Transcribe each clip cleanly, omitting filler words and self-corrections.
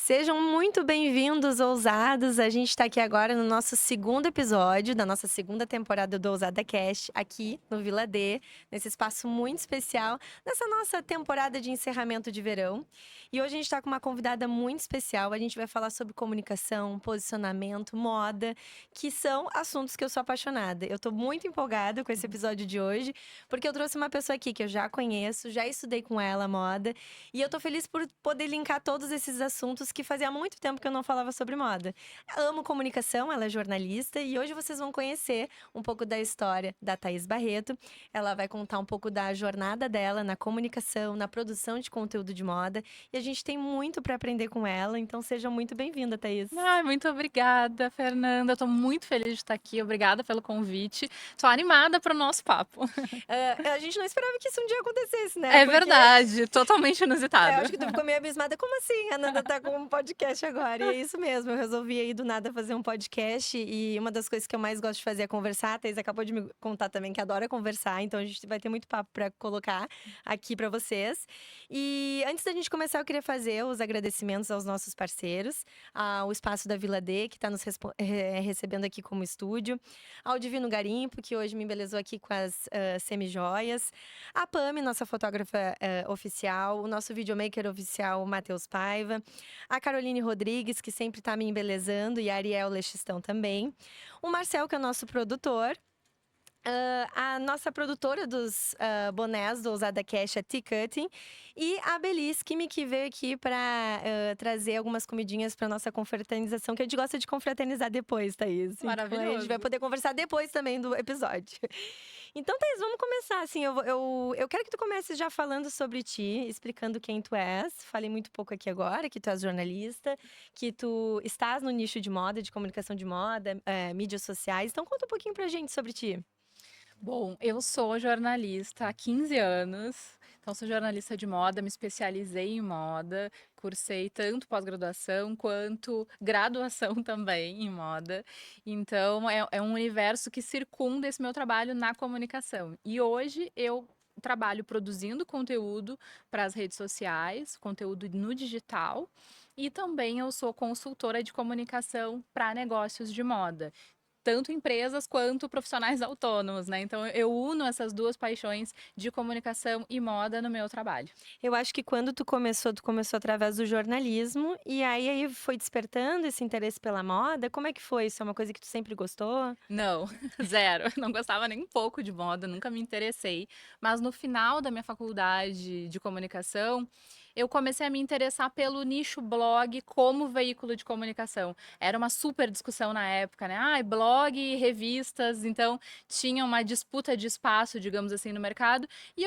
Sejam muito bem-vindos, ousados. A gente está aqui agora no nosso segundo episódio da nossa segunda temporada do Ousada Cast, aqui no Vila D, nesse espaço muito especial, nessa nossa temporada de encerramento de verão. E hoje a gente está com uma convidada muito especial. A gente vai falar sobre comunicação, posicionamento, moda, que são assuntos que eu sou apaixonada. Eu estou muito empolgada com esse episódio de hoje, porque eu trouxe uma pessoa aqui que eu já conheço, já estudei com ela moda, e eu tô feliz por poder linkar todos esses assuntos que fazia muito tempo que eu não falava sobre moda. Amo comunicação, ela é jornalista e hoje vocês vão conhecer um pouco da história da Thaís Barreto. Ela vai contar um pouco da jornada dela na comunicação, na produção de conteúdo de moda e a gente tem muito para aprender com ela, então seja muito bem-vinda, Thaís. Ai, muito obrigada, Fernanda. Estou muito feliz de estar aqui. Obrigada pelo convite. Estou animada para o nosso papo. A gente não esperava que isso um dia acontecesse, né? É Porque verdade, totalmente eu inusitado. acho que tu ficou meio abismada. Como assim? A Nanda tá com um podcast agora. E é isso mesmo. Eu resolvi aí do nada fazer um podcast. E uma das coisas que eu mais gosto de fazer é conversar. A Thaís acabou de me contar também que adora conversar. Então a gente vai ter muito papo pra colocar aqui pra vocês. E antes da gente começar, eu queria fazer os agradecimentos aos nossos parceiros, ao Espaço da Vila D, que tá nos recebendo aqui como estúdio, ao Divino Garimpo, que hoje me embelezou aqui com as semijoias, a Pami, nossa fotógrafa oficial, o nosso videomaker oficial, o Matheus Paiva, a Caroline Rodrigues, que sempre tá me embelezando, e a Ariel Lechistão também, o Marcel, que é o nosso produtor, a nossa produtora dos bonés do Ousada Cash, a T-Cutting, e a Belisquime, que veio aqui para trazer algumas comidinhas para nossa confraternização, que a gente gosta de confraternizar depois, Thaís. Então, a gente vai Maravilhoso. poder conversar depois também do episódio. Então, Thaís, vamos começar, assim, eu quero que tu comece já falando sobre ti, explicando quem tu és. Falei muito pouco aqui agora, que tu és jornalista, que tu estás no nicho de moda, de comunicação de moda, mídias sociais. Então, conta um pouquinho pra gente sobre ti. Bom, eu sou jornalista há 15 anos. Então, sou jornalista de moda, me especializei em moda, cursei tanto pós-graduação quanto graduação também em moda. Então, é um universo que circunda esse meu trabalho na comunicação. E hoje eu trabalho produzindo conteúdo para as redes sociais, conteúdo no digital. E também eu sou consultora de comunicação para negócios de moda, tanto empresas quanto profissionais autônomos, né? Então eu uno essas duas paixões de comunicação e moda no meu trabalho. Eu acho que quando tu começou através do jornalismo, e aí foi despertando esse interesse pela moda. Como é que foi? Isso é uma coisa que tu sempre gostou? Não, zero. Não gostava nem um pouco de moda, nunca me interessei. Mas no final da minha faculdade de comunicação, eu comecei a me interessar pelo nicho blog como veículo de comunicação. Era uma super discussão na época, né? Ai, blog e revistas, então tinha uma disputa de espaço, digamos assim, no mercado. E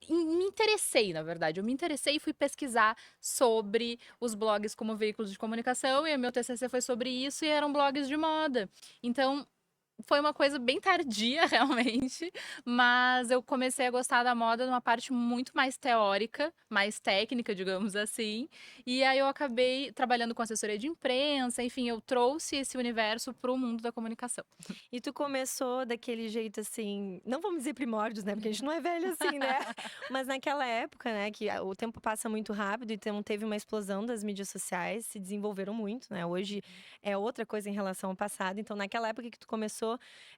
me interessei, na verdade. Eu me interessei e fui pesquisar sobre os blogs como veículos de comunicação, e o meu TCC foi sobre isso, e eram blogs de moda. Então, foi uma coisa bem tardia, realmente, mas eu comecei a gostar da moda numa parte muito mais teórica, mais técnica, digamos assim. E aí eu acabei trabalhando com assessoria de imprensa, enfim, eu trouxe esse universo para o mundo da comunicação. E tu começou daquele jeito assim, não vamos dizer primórdios, né? Porque a gente não é velho assim, né? Mas naquela época, né, que o tempo passa muito rápido, então teve uma explosão das mídias sociais, se desenvolveram muito, né? Hoje é outra coisa em relação ao passado. Então, naquela época que tu começou,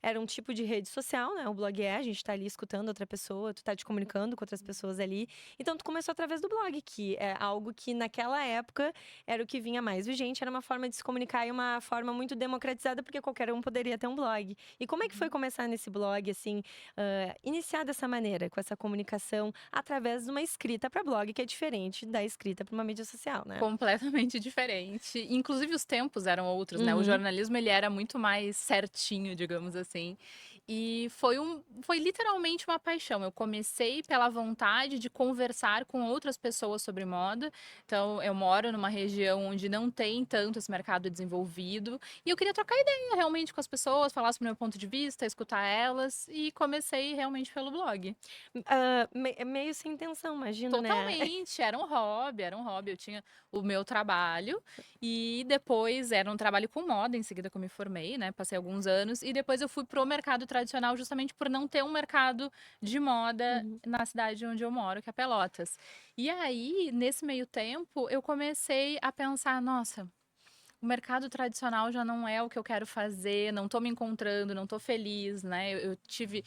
era um tipo de rede social, né? O blog a gente tá ali escutando outra pessoa, tu tá te comunicando com outras pessoas ali. Então, tu começou através do blog, que é algo que naquela época era o que vinha mais vigente, era uma forma de se comunicar e uma forma muito democratizada, porque qualquer um poderia ter um blog. E como é que foi começar nesse blog, assim, iniciar dessa maneira, com essa comunicação através de uma escrita para blog, que é diferente da escrita para uma mídia social, né? Completamente diferente. Inclusive os tempos eram outros, né? O Uhum. jornalismo ele era muito mais certinho, digamos assim. E foi literalmente uma paixão. Eu comecei pela vontade de conversar com outras pessoas sobre moda. Então, eu moro numa região onde não tem tanto esse mercado desenvolvido. E eu queria trocar ideia realmente com as pessoas, falar sobre o meu ponto de vista, escutar elas. E comecei realmente pelo blog. Meio sem intenção, imagino, né? Totalmente, era um hobby, era um hobby. Eu tinha o meu trabalho e depois era um trabalho com moda, em seguida que eu me formei, né? Passei alguns anos e depois eu fui pro mercado tradicional justamente por não ter um mercado de moda Uhum. na cidade onde eu moro, que é Pelotas. E aí, nesse meio tempo, eu comecei a pensar, nossa, o mercado tradicional já não é o que eu quero fazer, não tô me encontrando, não tô feliz, né? Eu tive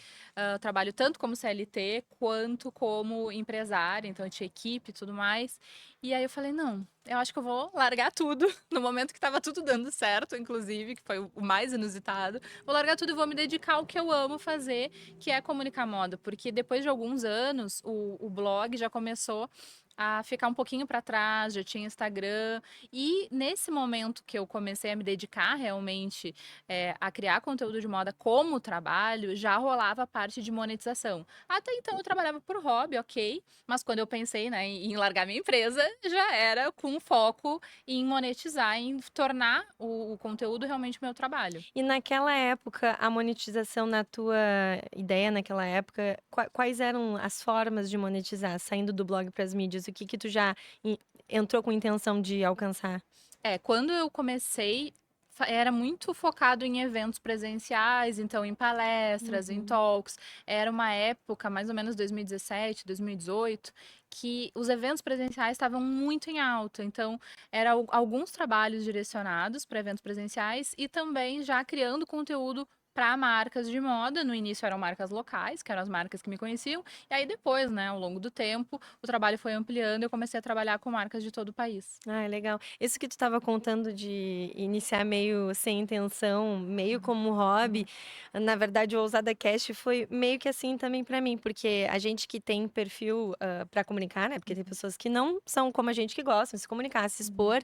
trabalho tanto como CLT quanto como empresária, então eu tinha equipe e tudo mais. E aí eu falei, não, eu acho que eu vou largar tudo, no momento que estava tudo dando certo, inclusive, que foi o mais inusitado. Vou largar tudo e vou me dedicar ao que eu amo fazer, que é comunicar moda. Porque depois de alguns anos, o blog já começou a ficar um pouquinho para trás, já tinha Instagram. E nesse momento que eu comecei a me dedicar realmente a criar conteúdo de moda como trabalho, já rolava a parte de monetização. Até então eu trabalhava por hobby, ok, mas quando eu pensei, né, em largar minha empresa, já era com foco em monetizar, em tornar o conteúdo realmente meu trabalho. E naquela época, a monetização na tua ideia naquela época, quais eram as formas de monetizar, saindo do blog para as mídias? O que que tu já entrou com intenção de alcançar? Quando eu comecei, era muito focado em eventos presenciais, então em palestras, em Uhum. talks. Era uma época, mais ou menos 2017, 2018, que os eventos presenciais estavam muito em alta. Então, eram alguns trabalhos direcionados para eventos presenciais e também já criando conteúdo para marcas de moda. No início eram marcas locais, que eram as marcas que me conheciam, e aí depois, né, ao longo do tempo, o trabalho foi ampliando e eu comecei a trabalhar com marcas de todo o país. Ah, legal. Isso que tu estava contando de iniciar meio sem intenção, meio como hobby, na verdade o Ousada Cast foi meio que assim também para mim, porque a gente que tem perfil, para comunicar, né, porque tem pessoas que não são como a gente que gostam de se comunicar, se Uhum. expor.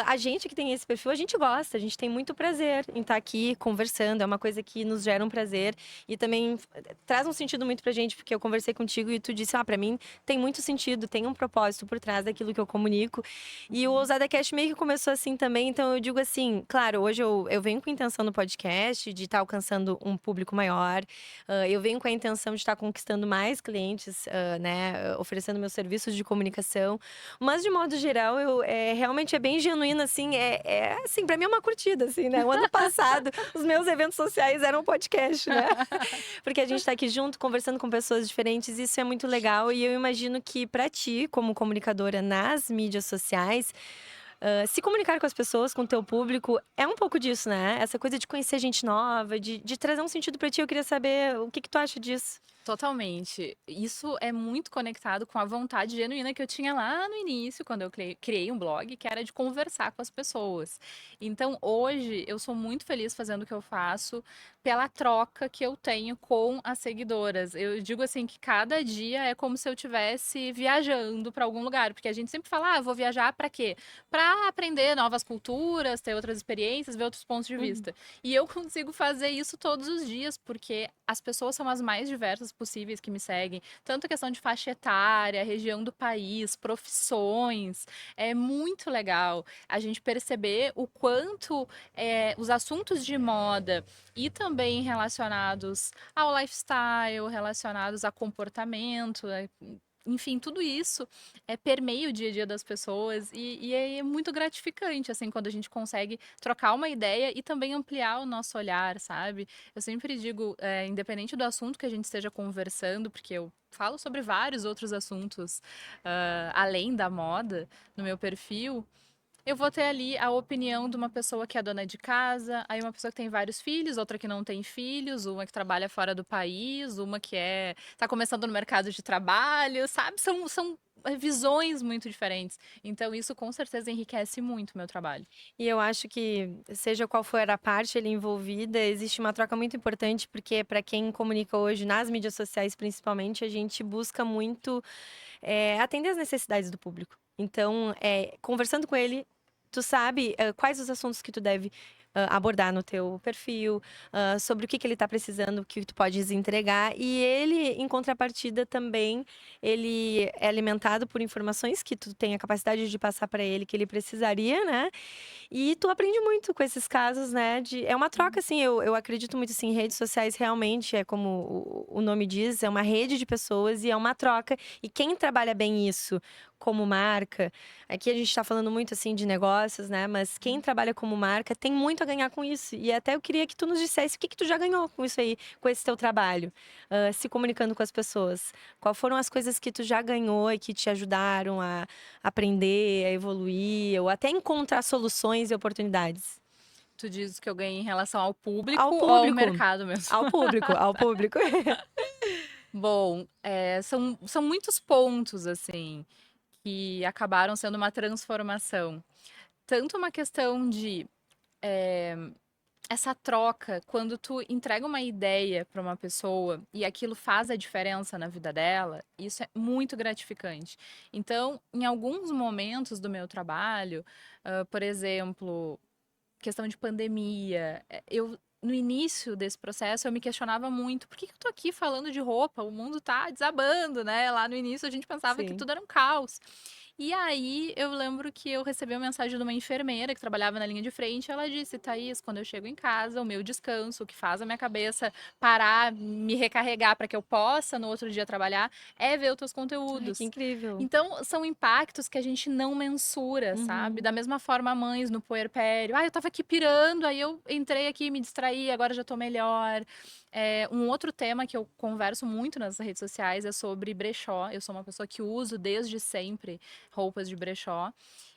A gente que tem esse perfil, a gente gosta, a gente tem muito prazer em estar aqui conversando, é uma coisa que nos gera um prazer e também traz um sentido muito pra gente, porque eu conversei contigo e tu disse: "Ah, pra mim tem muito sentido, tem um propósito por trás daquilo que eu comunico". E o Ousada Cast meio que começou assim também, então eu digo assim, claro, hoje eu venho com a intenção no podcast de estar alcançando um público maior, eu venho com a intenção de estar conquistando mais clientes, né, oferecendo meus serviços de comunicação, mas de modo geral eu, realmente é bem genuíno, assim, assim, pra mim é uma curtida, assim, né. O ano passado, os meus eventos sociais eram podcast, né. Porque a gente tá aqui junto, conversando com pessoas diferentes, isso é muito legal. E eu imagino que pra ti, como comunicadora nas mídias sociais, se comunicar com as pessoas, com o teu público, é um pouco disso, né. Essa coisa de conhecer gente nova, de trazer um sentido pra ti. Eu queria saber o que que tu acha disso? Totalmente. Isso é muito conectado com a vontade genuína que eu tinha lá no início, quando eu criei um blog, que era de conversar com as pessoas. Então, hoje, eu sou muito feliz fazendo o que eu faço, pela troca que eu tenho com as seguidoras. Eu digo assim que cada dia é como se eu estivesse viajando para algum lugar, porque a gente sempre fala, vou viajar para quê? Para aprender novas culturas, ter outras experiências, ver outros pontos de Uhum. vista. E eu consigo fazer isso todos os dias, porque as pessoas são as mais diversas possíveis que me seguem. Tanto a questão de faixa etária, região do país, profissões. É muito legal a gente perceber o quanto os assuntos de moda e também relacionados ao lifestyle, relacionados a comportamento, enfim, tudo isso permeia o dia a dia das pessoas e é muito gratificante, assim, quando a gente consegue trocar uma ideia e também ampliar o nosso olhar, sabe? Eu sempre digo, independente do assunto que a gente esteja conversando, porque eu falo sobre vários outros assuntos além da moda no meu perfil, eu vou ter ali a opinião de uma pessoa que é dona de casa, aí uma pessoa que tem vários filhos, outra que não tem filhos, uma que trabalha fora do país, uma que tá começando no mercado de trabalho, sabe? São visões muito diferentes. Então, isso com certeza enriquece muito o meu trabalho. E eu acho que, seja qual for a parte ali envolvida, existe uma troca muito importante, porque para quem comunica hoje nas mídias sociais, principalmente, a gente busca muito, atender as necessidades do público. Então, conversando com ele, tu sabe, quais os assuntos que tu deve, abordar no teu perfil, sobre o que que ele tá precisando, o que tu podes entregar. E ele, em contrapartida, também, ele é alimentado por informações que tu tem a capacidade de passar para ele, que ele precisaria, né. E tu aprende muito com esses casos, né, é uma troca, assim, eu acredito muito, assim, em redes sociais realmente é como o nome diz, é uma rede de pessoas e é uma troca. E quem trabalha bem isso como marca, aqui a gente tá falando muito, assim, de negócios, né, mas quem trabalha como marca tem muito muito a ganhar com isso. E até eu queria que tu nos dissesse o que tu já ganhou com isso aí, com esse teu trabalho, se comunicando com as pessoas. Qual foram as coisas que tu já ganhou e que te ajudaram a aprender, a evoluir, ou até encontrar soluções e oportunidades? Tu diz que eu ganhei em relação ao Ao público ou ao público, mercado mesmo? ao público, ao público. Bom, são muitos pontos, assim, que acabaram sendo uma transformação. Tanto uma questão de essa troca, quando tu entrega uma ideia para uma pessoa e aquilo faz a diferença na vida dela, isso é muito gratificante. Então, em alguns momentos do meu trabalho, por exemplo, questão de pandemia, eu no início desse processo eu me questionava muito, por que que eu tô aqui falando de roupa? O mundo tá desabando, né? Lá no início a gente pensava que Sim. tudo era um caos. E aí eu lembro que eu recebi uma mensagem de uma enfermeira que trabalhava na linha de frente. Ela disse: Thaís, quando eu chego em casa, o meu descanso, o que faz a minha cabeça parar, me recarregar para que eu possa no outro dia trabalhar, é ver os teus Ai, que conteúdos. incrível. Então, são impactos que a gente não mensura, sabe? Uhum. Da mesma forma, mães no puerpério. Ah, eu tava aqui pirando, aí eu entrei aqui, me distraí, agora já tô melhor. Um outro tema que eu converso muito nas redes sociais é sobre brechó. Eu sou uma pessoa que uso desde sempre roupas de brechó.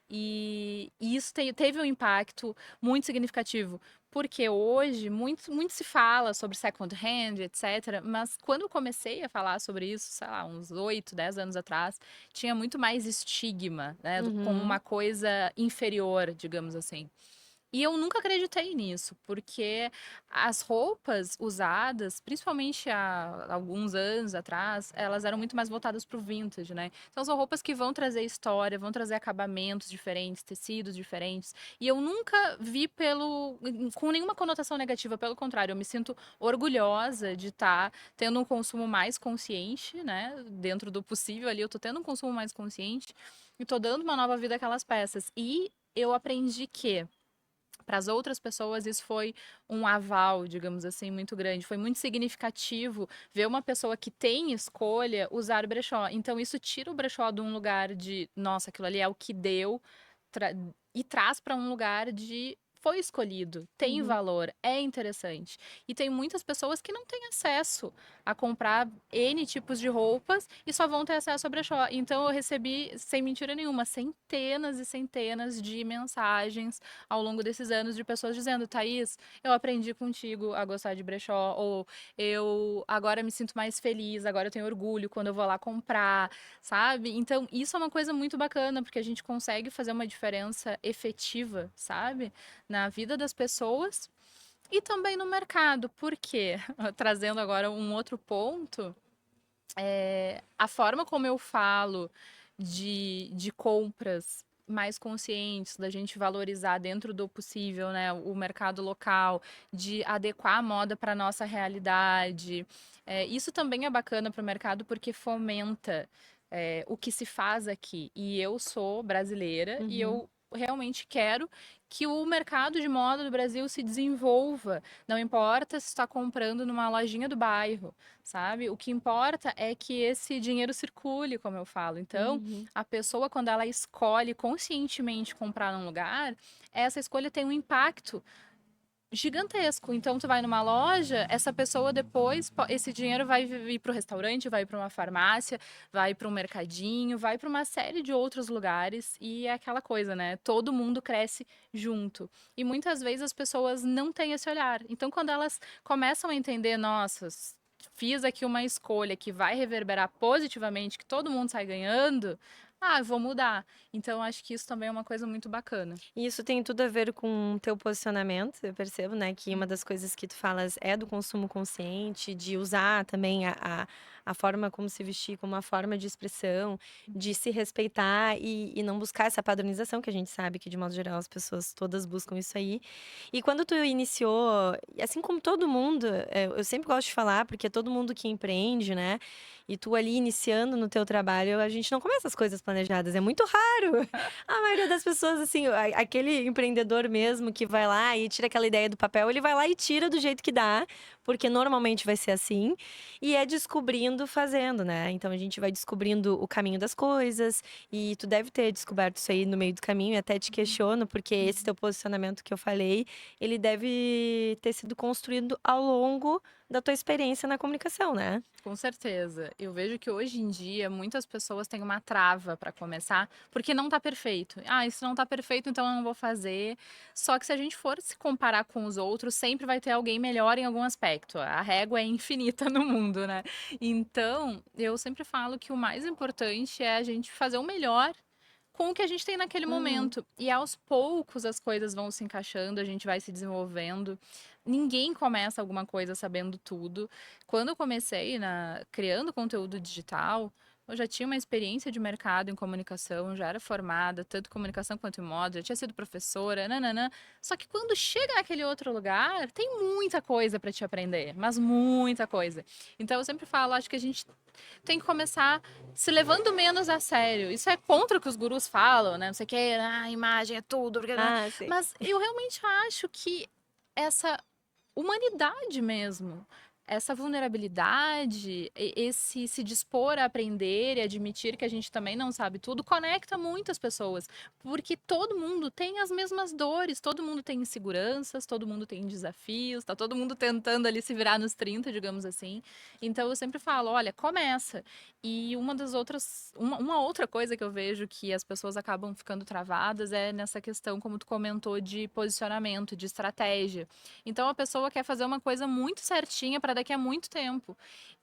E isso teve um impacto muito significativo, porque hoje muito se fala sobre second hand, etc. Mas quando eu comecei a falar sobre isso, sei lá, uns 8, 10 anos atrás, tinha muito mais estigma, né, como Uhum. uma coisa inferior, digamos assim. E eu nunca acreditei nisso, porque as roupas usadas, principalmente há alguns anos atrás, elas eram muito mais voltadas para o vintage, né? Então são roupas que vão trazer história, vão trazer acabamentos diferentes, tecidos diferentes. E eu nunca vi com nenhuma conotação negativa, pelo contrário, eu me sinto orgulhosa de estar tendo um consumo mais consciente, né? Dentro do possível ali, eu tô tendo um consumo mais consciente e tô dando uma nova vida àquelas peças. E eu aprendi que para as outras pessoas isso foi um aval, digamos assim, muito grande. Foi muito significativo ver uma pessoa que tem escolha usar o brechó. Então isso tira o brechó de um lugar de, nossa, aquilo ali é o que deu, e traz para um lugar de foi escolhido, tem Uhum. valor, é interessante. E tem muitas pessoas que não têm acesso a comprar N tipos de roupas e só vão ter acesso ao brechó. Então eu recebi, sem mentira nenhuma, centenas e centenas de mensagens ao longo desses anos de pessoas dizendo: Thaís, eu aprendi contigo a gostar de brechó, ou eu agora me sinto mais feliz, agora eu tenho orgulho quando eu vou lá comprar, sabe? Então, isso é uma coisa muito bacana, porque a gente consegue fazer uma diferença efetiva, sabe? Na vida das pessoas e também no mercado. Por quê? Trazendo agora um outro ponto, a forma como eu falo de compras mais conscientes, da gente valorizar dentro do possível, né, o mercado local, de adequar a moda para nossa realidade. Isso também é bacana para o mercado porque fomenta o que se faz aqui. E eu sou brasileira e Uhum. eu realmente quero que o mercado de moda do Brasil se desenvolva. Não importa se está comprando numa lojinha do bairro, sabe? O que importa é que esse dinheiro circule, como eu falo. Então, Uhum. a pessoa, quando ela escolhe conscientemente comprar num lugar, essa escolha tem um impacto gigantesco. Então, tu vai numa loja, essa pessoa depois, esse dinheiro vai ir para o restaurante, vai para uma farmácia, vai para um mercadinho, vai para uma série de outros lugares e é aquela coisa, né? Todo mundo cresce junto. E muitas vezes as pessoas não têm esse olhar. Então, quando elas começam a entender, nossa, fiz aqui uma escolha que vai reverberar positivamente, que todo mundo sai ganhando, eu vou mudar. Então, acho que isso também é uma coisa muito bacana. E isso tem tudo a ver com o teu posicionamento, eu percebo, né, que uma das coisas que tu falas é do consumo consciente, de usar também a forma como se vestir como uma forma de expressão, de se respeitar e não buscar essa padronização, que a gente sabe que, de modo geral, as pessoas todas buscam isso aí. E quando tu iniciou, assim como todo mundo, eu sempre gosto de falar, porque todo mundo que empreende, né, e tu ali iniciando no teu trabalho, a gente não começa as coisas planejadas, é muito raro. A maioria das pessoas, assim, aquele empreendedor mesmo que vai lá e tira aquela ideia do papel, ele vai lá e tira do jeito que dá, porque normalmente vai ser assim, e é descobrindo descobrindo fazendo, né? Então a gente vai descobrindo o caminho das coisas e tu deve ter descoberto isso aí no meio do caminho e até te questiono, porque esse teu posicionamento que eu falei, ele deve ter sido construído ao longo da tua experiência na comunicação, né? Com certeza. Eu vejo que hoje em dia muitas pessoas têm uma trava para começar, porque não tá perfeito. Ah, isso não tá perfeito, então eu não vou fazer. Só que se a gente for se comparar com os outros, sempre vai ter alguém melhor em algum aspecto. A régua é infinita no mundo, né? Então, eu sempre falo que o mais importante é a gente fazer o melhor com o que a gente tem naquele Uhum. momento. E aos poucos as coisas vão se encaixando, a gente vai se desenvolvendo. Ninguém começa alguma coisa sabendo tudo. Quando eu comecei criando conteúdo digital, eu já tinha uma experiência de mercado em comunicação, já era formada, tanto em comunicação quanto em moda, já tinha sido professora, nananã. Só que quando chega naquele outro lugar, tem muita coisa para te aprender, mas muita coisa. Então eu sempre falo, acho que a gente tem que começar se levando menos a sério. Isso é contra o que os gurus falam, né? Não sei o que, a imagem é tudo. Ah, sim. Mas eu realmente acho que essa humanidade mesmo. Essa vulnerabilidade, esse se dispor a aprender e admitir que a gente também não sabe tudo, conecta muitas pessoas. Porque todo mundo tem as mesmas dores, todo mundo tem inseguranças, todo mundo tem desafios, tá todo mundo tentando ali se virar nos 30, digamos assim. Então eu sempre falo, olha, começa. E uma outra coisa que eu vejo que as pessoas acabam ficando travadas é nessa questão, como tu comentou, de posicionamento, de estratégia. Então a pessoa quer fazer uma coisa muito certinha para daqui a muito tempo.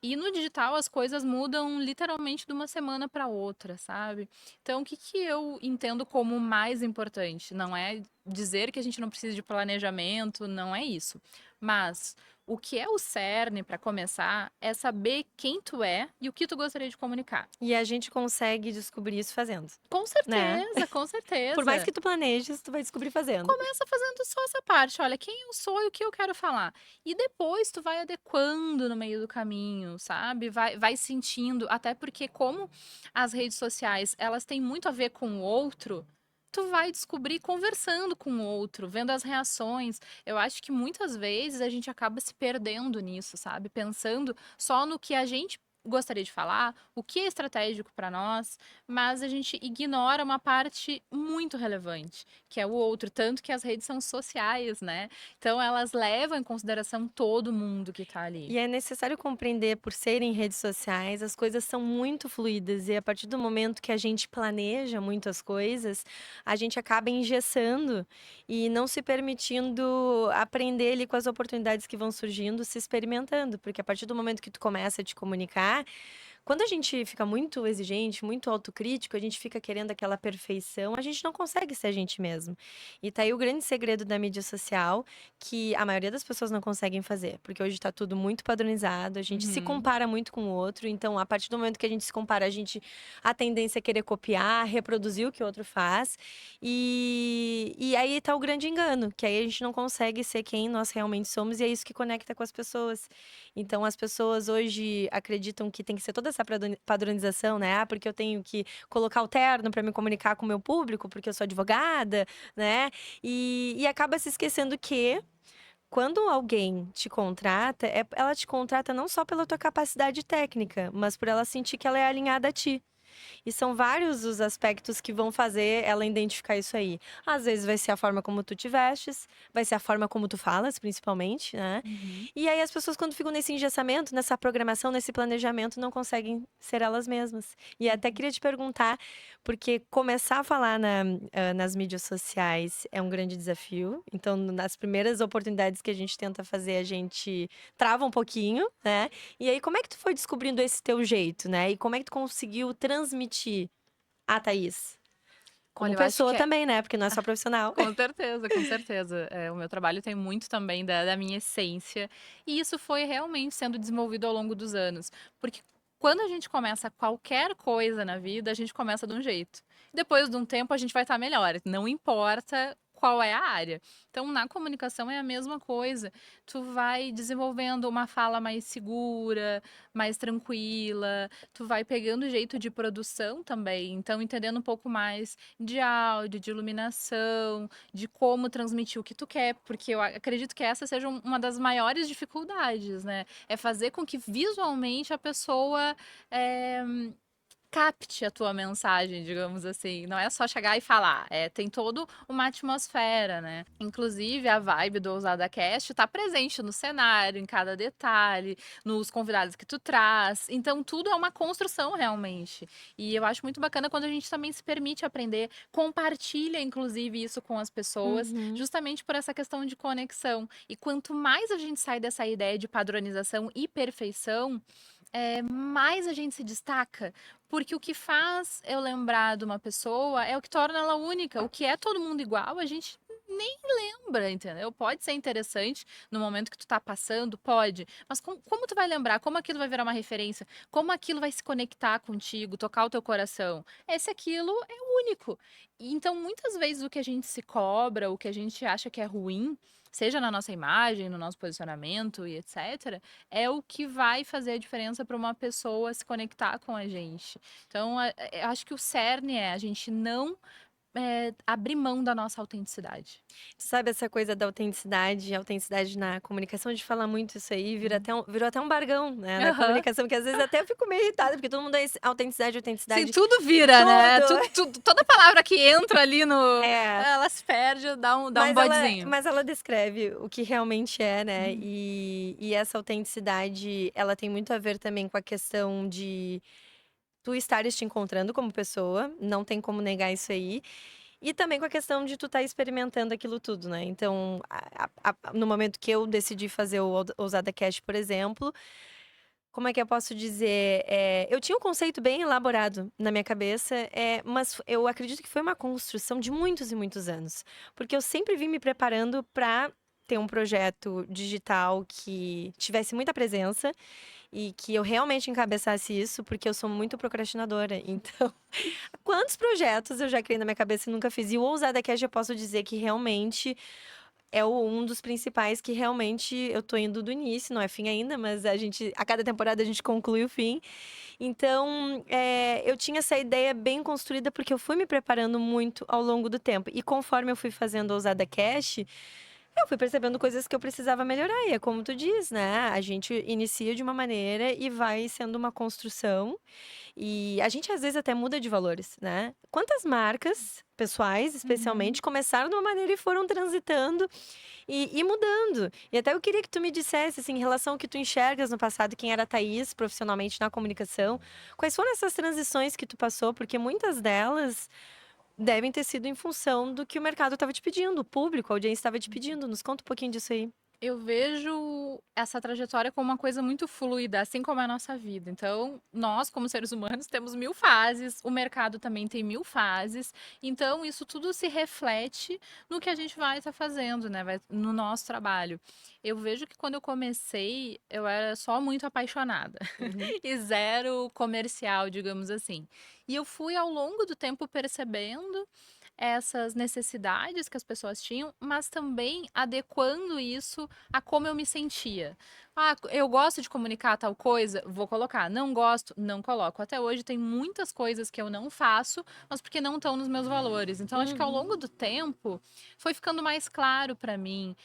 E no digital as coisas mudam literalmente de uma semana para outra, sabe? Então o que que eu entendo como mais importante? Não é dizer que a gente não precisa de planejamento, não é isso. Mas o que é o cerne para começar é saber quem tu é e o que tu gostaria de comunicar. E a gente consegue descobrir isso fazendo, Com né? certeza, com Por mais certeza. que tu planejes, tu vai descobrir fazendo. Começa fazendo só essa parte, olha, quem eu sou e o que eu quero falar. E depois tu vai adequando no meio do caminho, sabe? Vai sentindo, até porque como as redes sociais, elas têm muito a ver com o outro, tu vai descobrir conversando com o outro, vendo as reações. Eu acho que muitas vezes a gente acaba se perdendo nisso, sabe? Pensando só no que a gente gostaria de falar, o que é estratégico para nós, mas a gente ignora uma parte muito relevante, que é o outro, tanto que as redes são sociais, né? Então elas levam em consideração todo mundo que tá ali. E é necessário compreender, por serem redes sociais, as coisas são muito fluidas e a partir do momento que a gente planeja muitas coisas, a gente acaba engessando e não se permitindo aprender ali com as oportunidades que vão surgindo, se experimentando, porque a partir do momento que tu começa a te comunicar, quando a gente fica muito exigente, muito autocrítico, a gente fica querendo aquela perfeição, a gente não consegue ser a gente mesmo. E tá aí o grande segredo da mídia social, que a maioria das pessoas não conseguem fazer, porque hoje tá tudo muito padronizado, a gente se Uhum. compara muito com o outro, então a partir do momento que a gente se compara, a tendência é querer copiar, reproduzir o que o outro faz, e aí tá o grande engano, que aí a gente não consegue ser quem nós realmente somos, e é isso que conecta com as pessoas. Então as pessoas hoje acreditam que tem que ser toda essa padronização, né? Ah, porque eu tenho que colocar o terno para me comunicar com o meu público, porque eu sou advogada, né? E acaba se esquecendo que quando alguém te contrata, ela te contrata não só pela tua capacidade técnica, mas por ela sentir que ela é alinhada a ti. E são vários os aspectos que vão fazer ela identificar isso aí. Às vezes vai ser a forma como tu te vestes, vai ser a forma como tu falas, principalmente, né? Uhum. E aí as pessoas, quando ficam nesse engessamento, nessa programação, nesse planejamento, não conseguem ser elas mesmas. E até queria te perguntar, porque começar a falar nas mídias sociais é um grande desafio. Então, nas primeiras oportunidades que a gente tenta fazer, a gente trava um pouquinho, né? E aí, como é que tu foi descobrindo esse teu jeito, né? E como é que tu conseguiu transmitir a Thaís? Olha, Como eu acho pessoa que é. também, né? Porque não é só profissional. Com certeza, com certeza. O meu trabalho tem muito também da minha essência. E isso foi realmente sendo desenvolvido ao longo dos anos. Porque quando a gente começa qualquer coisa na vida, a gente começa de um jeito. Depois de um tempo, a gente vai estar melhor. Não importa qual é a área. Então, na comunicação é a mesma coisa. Tu vai desenvolvendo uma fala mais segura, mais tranquila, tu vai pegando o jeito de produção também, então entendendo um pouco mais de áudio, de iluminação, de como transmitir o que tu quer, porque eu acredito que essa seja uma das maiores dificuldades, né? É fazer com que visualmente a pessoa capte a tua mensagem, digamos assim. Não é só chegar e falar, tem toda uma atmosfera, né? Inclusive, a vibe do Ousada Cast tá presente no cenário, em cada detalhe, nos convidados que tu traz. Então, tudo é uma construção, realmente. E eu acho muito bacana quando a gente também se permite aprender, compartilha, inclusive, isso com as pessoas, justamente por essa questão de conexão. E quanto mais a gente sai dessa ideia de padronização e perfeição, mais a gente se destaca, porque o que faz eu lembrar de uma pessoa é o que torna ela única. O que é todo mundo igual, a gente nem lembra, entendeu? Pode ser interessante no momento que tu tá passando, pode, mas como tu vai lembrar? Como aquilo vai virar uma referência? Como aquilo vai se conectar contigo, tocar o teu coração? Aquilo é único. E então, muitas vezes o que a gente se cobra, o que a gente acha que é ruim, seja na nossa imagem, no nosso posicionamento e etc., é o que vai fazer a diferença para uma pessoa se conectar com a gente. Então, eu acho que o cerne é a gente não abrir mão da nossa autenticidade. Tu sabe essa coisa da autenticidade, autenticidade na comunicação, a gente fala muito isso aí, virou até um bargão, né, na Aham. comunicação, que às vezes até eu fico meio irritada, porque todo mundo é autenticidade, Sim, autenticidade. tudo vira, né? Tudo. Toda palavra que entra ali no. É. Ela se perde, dá um Mas bodezinho. mas ela descreve o que realmente é, né? Uhum. E essa autenticidade, ela tem muito a ver também com a questão de tu estares te encontrando como pessoa, não tem como negar isso aí. E também com a questão de tu estar experimentando aquilo tudo, né? Então, no momento que eu decidi fazer o Ousada Cast, por exemplo, como é que eu posso dizer? Eu tinha um conceito bem elaborado na minha cabeça, mas eu acredito que foi uma construção de muitos e muitos anos. Porque eu sempre vim me preparando para ter um projeto digital que tivesse muita presença e que eu realmente encabeçasse isso, porque eu sou muito procrastinadora. Então, quantos projetos eu já criei na minha cabeça e nunca fiz? E o Ousada Cash eu posso dizer que realmente é um dos principais que realmente eu tô indo do início, não é fim ainda, mas a cada temporada a gente conclui o fim. Então, eu tinha essa ideia bem construída porque eu fui me preparando muito ao longo do tempo. E conforme eu fui fazendo o Ousada Cash, eu fui percebendo coisas que eu precisava melhorar. E é como tu diz, né? A gente inicia de uma maneira e vai sendo uma construção. E a gente às vezes até muda de valores, né? Quantas marcas pessoais, especialmente, começaram de uma maneira e foram transitando e mudando. E até eu queria que tu me dissesse, assim, em relação ao que tu enxergas no passado, quem era a Thaís profissionalmente na comunicação, quais foram essas transições que tu passou? Porque muitas delas devem ter sido em função do que o mercado estava te pedindo, o público, a audiência estava te pedindo. Nos conta um pouquinho disso aí. Eu vejo essa trajetória como uma coisa muito fluida, assim como é a nossa vida. Então, nós, como seres humanos, temos 1000 fases, o mercado também tem 1000 fases. Então, isso tudo se reflete no que a gente vai estar fazendo, né? No nosso trabalho. Eu vejo que quando eu comecei, eu era só muito apaixonada e zero comercial, digamos assim. E eu fui ao longo do tempo percebendo essas necessidades que as pessoas tinham, mas também adequando isso a como eu me sentia. Ah, eu gosto de comunicar tal coisa, vou colocar. Não gosto, não coloco. Até hoje tem muitas coisas que eu não faço, mas porque não estão nos meus valores. Então acho que ao longo do tempo foi ficando mais claro para mim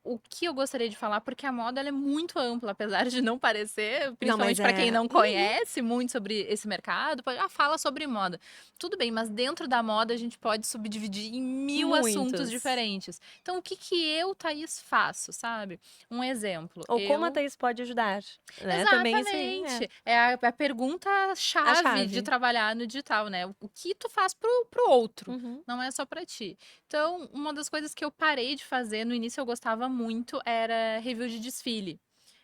o que eu gostaria de falar, porque a moda ela é muito ampla, apesar de não parecer, Não, mas principalmente para quem não conhece muito sobre esse mercado, fala sobre moda. Tudo bem, mas dentro da moda a gente pode subdividir em 1000 assuntos muitos. diferentes. Então, o que eu, Thaís, faço, sabe? Um exemplo. Ou como a Thaís pode ajudar, né? Também isso aí. Exatamente. É a pergunta-chave de chave. trabalhar no digital, né? O que tu faz pro outro, Uhum. não é só pra ti. Então, uma das coisas que eu parei de fazer, no início eu gostava muito, era review de desfile.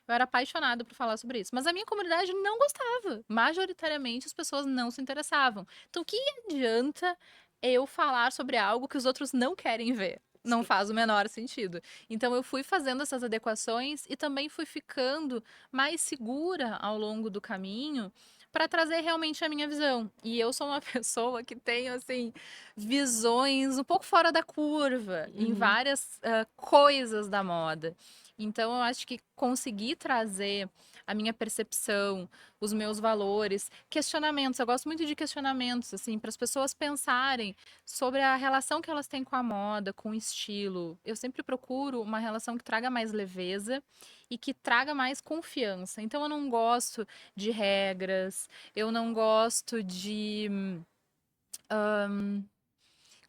Eu era apaixonada por falar sobre isso. Mas a minha comunidade não gostava. Majoritariamente, as pessoas não se interessavam. Então, o que adianta eu falar sobre algo que os outros não querem ver? não Sim. faz o menor sentido. Então eu fui fazendo essas adequações e também fui ficando mais segura ao longo do caminho para trazer realmente a minha visão. E eu sou uma pessoa que tenho assim visões um pouco fora da curva em Uhum. várias coisas da moda. Então eu acho que conseguir trazer a minha percepção, os meus valores, questionamentos. Eu gosto muito de questionamentos, assim, para as pessoas pensarem sobre a relação que elas têm com a moda, com o estilo. Eu sempre procuro uma relação que traga mais leveza e que traga mais confiança. Então eu não gosto de regras, eu não gosto de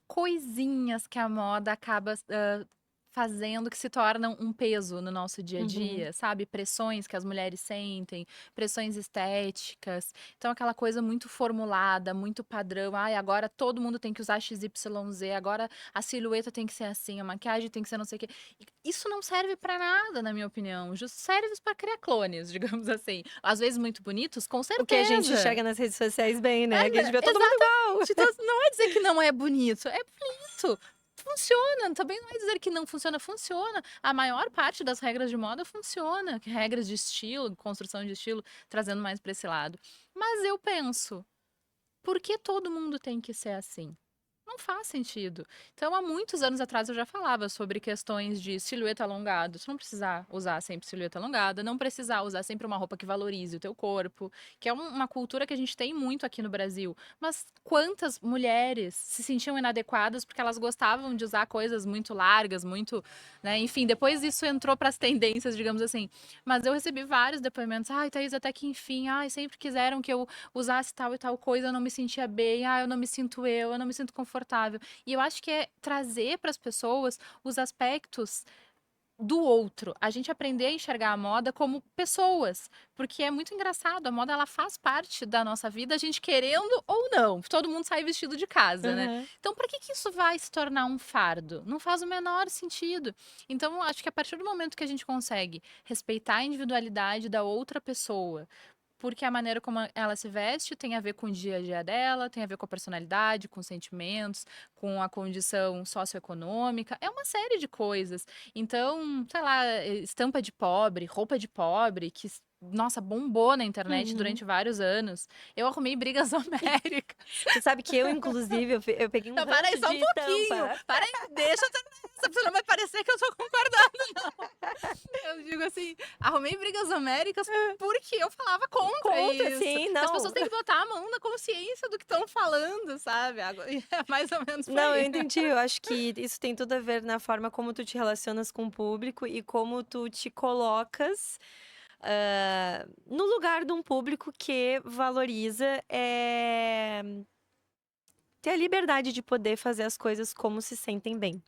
coisinhas que a moda acaba fazendo que se tornam um peso no nosso dia a Uhum. dia, sabe? Pressões que as mulheres sentem, pressões estéticas. Então, aquela coisa muito formulada, muito padrão. Ai, agora todo mundo tem que usar XYZ, agora a silhueta tem que ser assim, a maquiagem tem que ser não sei o quê. Isso não serve pra nada, na minha opinião. Justo serve pra criar clones, digamos assim. Às vezes muito bonitos, com O que a gente certeza. enxerga nas redes sociais bem, É, né? Que a gente vê todo mundo igual. exatamente. Então, não é dizer que não é bonito, é bonito. Funciona, também não é dizer que não funciona, funciona. A maior parte das regras de moda funciona, regras de estilo, construção de estilo, trazendo mais para esse lado. Mas eu penso, por que todo mundo tem que ser assim? Não faz sentido. Então, há muitos anos atrás eu já falava sobre questões de silhueta alongada. Você não precisar usar sempre silhueta alongada, não precisar usar sempre uma roupa que valorize o teu corpo, que é uma cultura que a gente tem muito aqui no Brasil. Mas quantas mulheres se sentiam inadequadas porque elas gostavam de usar coisas muito largas, muito, né? Enfim, depois isso entrou para as tendências, digamos assim. Mas eu recebi vários depoimentos. Ai, Thaís, até que enfim, ai, sempre quiseram que eu usasse tal e tal coisa, eu não me sentia bem, eu não me sinto eu não me sinto confortável. E eu acho que é trazer para as pessoas os aspectos do outro, a gente aprender a enxergar a moda como pessoas, porque é muito engraçado, a moda ela faz parte da nossa vida, a gente querendo ou não, todo mundo sai vestido de casa, né? Aham. Então, para que que isso vai se tornar um fardo? Não faz o menor sentido. Então, eu acho que a partir do momento que a gente consegue respeitar a individualidade da outra pessoa, porque a maneira como ela se veste tem a ver com o dia a dia dela, tem a ver com a personalidade, com os sentimentos, com a condição socioeconômica, é uma série de coisas. Então, sei lá, estampa de pobre, roupa de pobre, que, nossa, bombou na internet Uhum. durante vários anos. Eu arrumei brigas homéricas. Tu sabe que eu, inclusive, eu peguei um Não, para aí ranço só de um pouquinho. estampa. Para aí, deixa eu terminar essa, porque não vai parecer que eu tô concordando. Eu digo assim, arrumei brigas homéricas porque eu falava contra Contra, isso. sim, Que as não. pessoas têm que botar a mão na consciência do que estão falando, sabe? É mais ou menos por Não, eu aí. entendi. Eu acho que isso tem tudo a ver na forma como tu te relacionas com o público e como tu te colocas no lugar de um público que valoriza ter a liberdade de poder fazer as coisas como se sentem bem.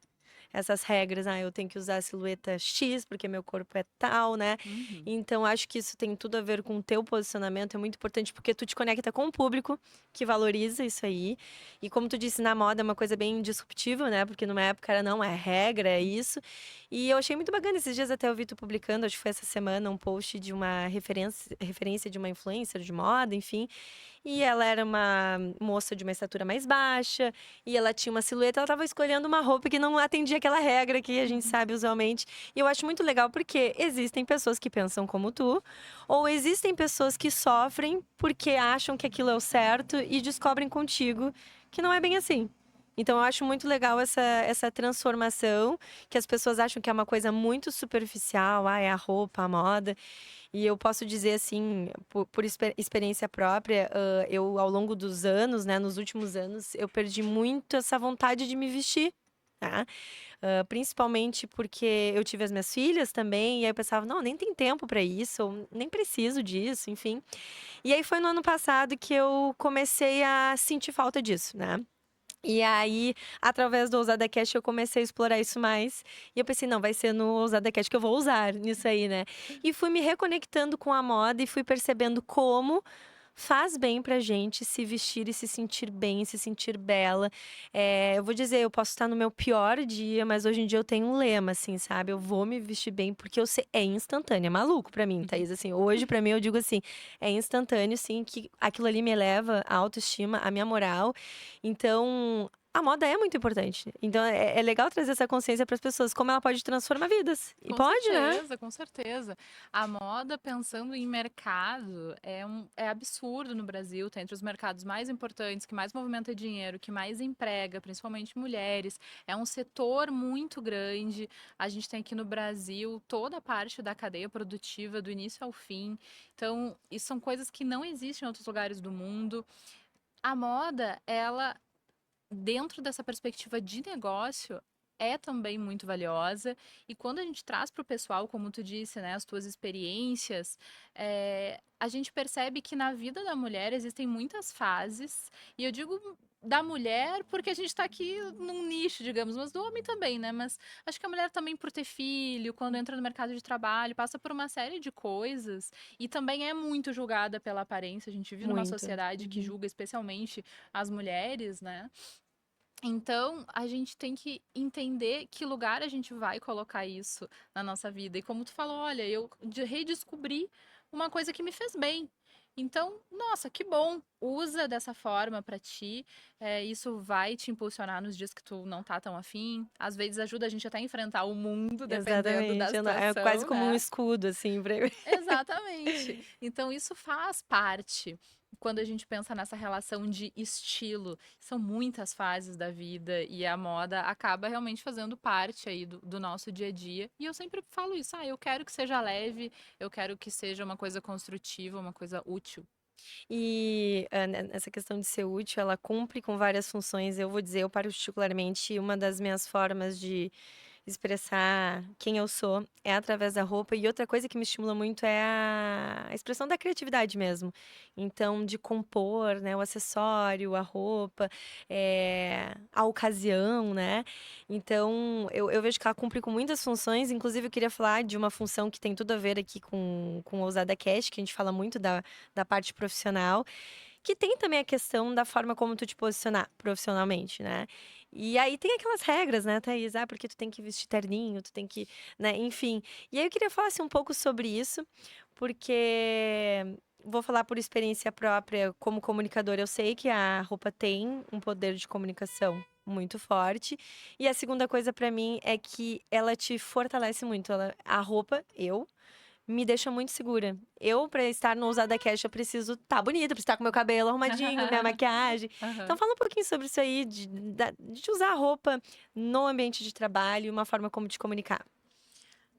Essas regras, eu tenho que usar a silhueta X porque meu corpo é tal, né? Uhum. Então acho que isso tem tudo a ver com o teu posicionamento, é muito importante porque tu te conecta com o público que valoriza isso aí. E como tu disse, na moda é uma coisa bem disruptível, né? Porque numa época era não, é regra, é isso. E eu achei muito bacana esses dias até eu vi tu publicando, acho que foi essa semana, um post de uma referência de uma influencer de moda, enfim. E ela era uma moça de uma estatura mais baixa, e ela tinha uma silhueta, ela estava escolhendo uma roupa que não atendia aquela regra que a gente sabe usualmente. E eu acho muito legal porque existem pessoas que pensam como tu, ou existem pessoas que sofrem porque acham que aquilo é o certo e descobrem contigo que não é bem assim. Então eu acho muito legal essa transformação, que as pessoas acham que é uma coisa muito superficial, é a roupa, a moda. E eu posso dizer assim, por experiência própria, eu ao longo dos anos, né, nos últimos anos, eu perdi muito essa vontade de me vestir, tá? Principalmente porque eu tive as minhas filhas também, e aí eu pensava, não, nem tem tempo pra isso, eu nem preciso disso, enfim. E aí foi no ano passado que eu comecei a sentir falta disso, né? E aí, através do Ousada Cash, eu comecei a explorar isso mais. E eu pensei, não, vai ser no Ousada Cash que eu vou usar nisso aí, né? E fui me reconectando com a moda e fui percebendo como faz bem pra gente se vestir e se sentir bem, se sentir bela. Eu vou dizer, eu posso estar no meu pior dia, mas hoje em dia eu tenho um lema, assim, sabe? Eu vou me vestir bem porque eu sei, é instantâneo, é maluco pra mim, Thaís. Assim, hoje pra mim eu digo assim, é instantâneo, sim, que aquilo ali me eleva a autoestima, a minha moral. Então, a moda é muito importante. Então é legal trazer essa consciência para as pessoas, como ela pode transformar vidas. E Com pode, né? certeza, com certeza. A moda, pensando em mercado, é absurdo no Brasil, tá entre os mercados mais importantes, que mais movimenta dinheiro, que mais emprega, principalmente mulheres. É um setor muito grande. A gente tem aqui no Brasil toda a parte da cadeia produtiva, do início ao fim. Então, isso são coisas que não existem em outros lugares do mundo. A moda, ela dentro dessa perspectiva de negócio, é também muito valiosa. E quando a gente traz para o pessoal, como tu disse, né, as tuas experiências, a gente percebe que na vida da mulher existem muitas fases. E eu digo da mulher porque a gente está aqui num nicho, digamos, mas do homem também, né? Mas acho que a mulher também por ter filho, quando entra no mercado de trabalho, passa por uma série de coisas e também é muito julgada pela aparência. A gente vive numa Muito. sociedade que julga especialmente as mulheres, né? Então, a gente tem que entender que lugar a gente vai colocar isso na nossa vida. E como tu falou, olha, eu redescobri uma coisa que me fez bem. Então, nossa, que bom. Usa dessa forma pra ti. Isso vai te impulsionar nos dias que tu não tá tão afim. Às vezes ajuda a gente até a enfrentar o mundo, dependendo da Exatamente. É quase situação, como um né? escudo, assim, pra... Exatamente. Então, isso faz parte. Quando a gente pensa nessa relação de estilo, são muitas fases da vida e a moda acaba realmente fazendo parte aí do nosso dia a dia. E eu sempre falo isso, eu quero que seja leve, eu quero que seja uma coisa construtiva, uma coisa útil. E nessa questão de ser útil, ela cumpre com várias funções. Eu vou dizer, eu particularmente, uma das minhas formas de expressar quem eu sou é através da roupa. E outra coisa que me estimula muito é a expressão da criatividade mesmo. Então, de compor, né, o acessório, a roupa, a ocasião, né? Então, eu vejo que ela cumpre com muitas funções. Inclusive, eu queria falar de uma função que tem tudo a ver aqui com o Ousada Cash, que a gente fala muito da parte profissional, que tem também a questão da forma como tu te posicionar profissionalmente, né? E aí tem aquelas regras, né, Thaís? Porque tu tem que vestir terninho, tu tem que, né, enfim. E aí eu queria falar assim, um pouco sobre isso, porque vou falar por experiência própria, como comunicadora, eu sei que a roupa tem um poder de comunicação muito forte. E a segunda coisa pra mim é que ela te fortalece muito. A roupa, me deixa muito segura. Eu, pra estar no Ousada Cash, eu preciso estar bonita, preciso estar com meu cabelo arrumadinho, minha maquiagem. Então, Aham. fala um pouquinho sobre isso aí, de usar a roupa no ambiente de trabalho, uma forma como te comunicar.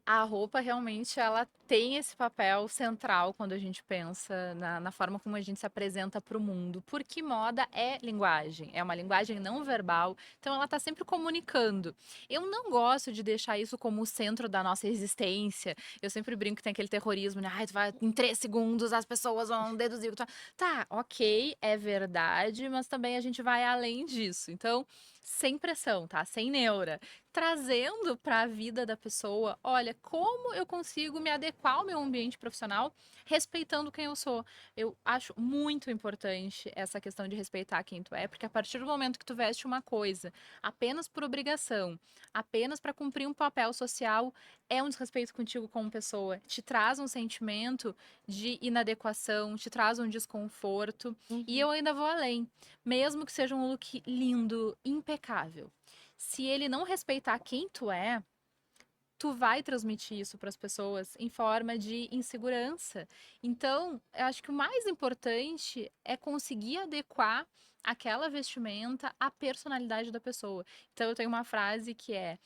A roupa realmente ela tem esse papel central quando a gente pensa na forma como a gente se apresenta para o mundo, porque moda é linguagem, é uma linguagem não verbal, então ela está sempre comunicando. Eu não gosto de deixar isso como o centro da nossa existência. Eu sempre brinco que tem aquele terrorismo, né? Ai, tu vai, em 3 segundos as pessoas vão deduzir. Tá, ok, é verdade, mas também a gente vai além disso. Então, sem pressão, tá? Sem neura trazendo para a vida da pessoa, olha, como eu consigo me adequar ao meu ambiente profissional, respeitando quem eu sou. Eu acho muito importante essa questão de respeitar quem tu é, porque a partir do momento que tu veste uma coisa apenas por obrigação, apenas para cumprir um papel social, é um desrespeito contigo como pessoa. Te traz um sentimento de inadequação, te traz um desconforto. E Uhum. eu ainda vou além. Mesmo que seja um look lindo, impecável, se ele não respeitar quem tu vai transmitir isso para as pessoas em forma de insegurança. Então, eu acho que o mais importante é conseguir adequar aquela vestimenta à personalidade da pessoa. Então, eu tenho uma frase que é...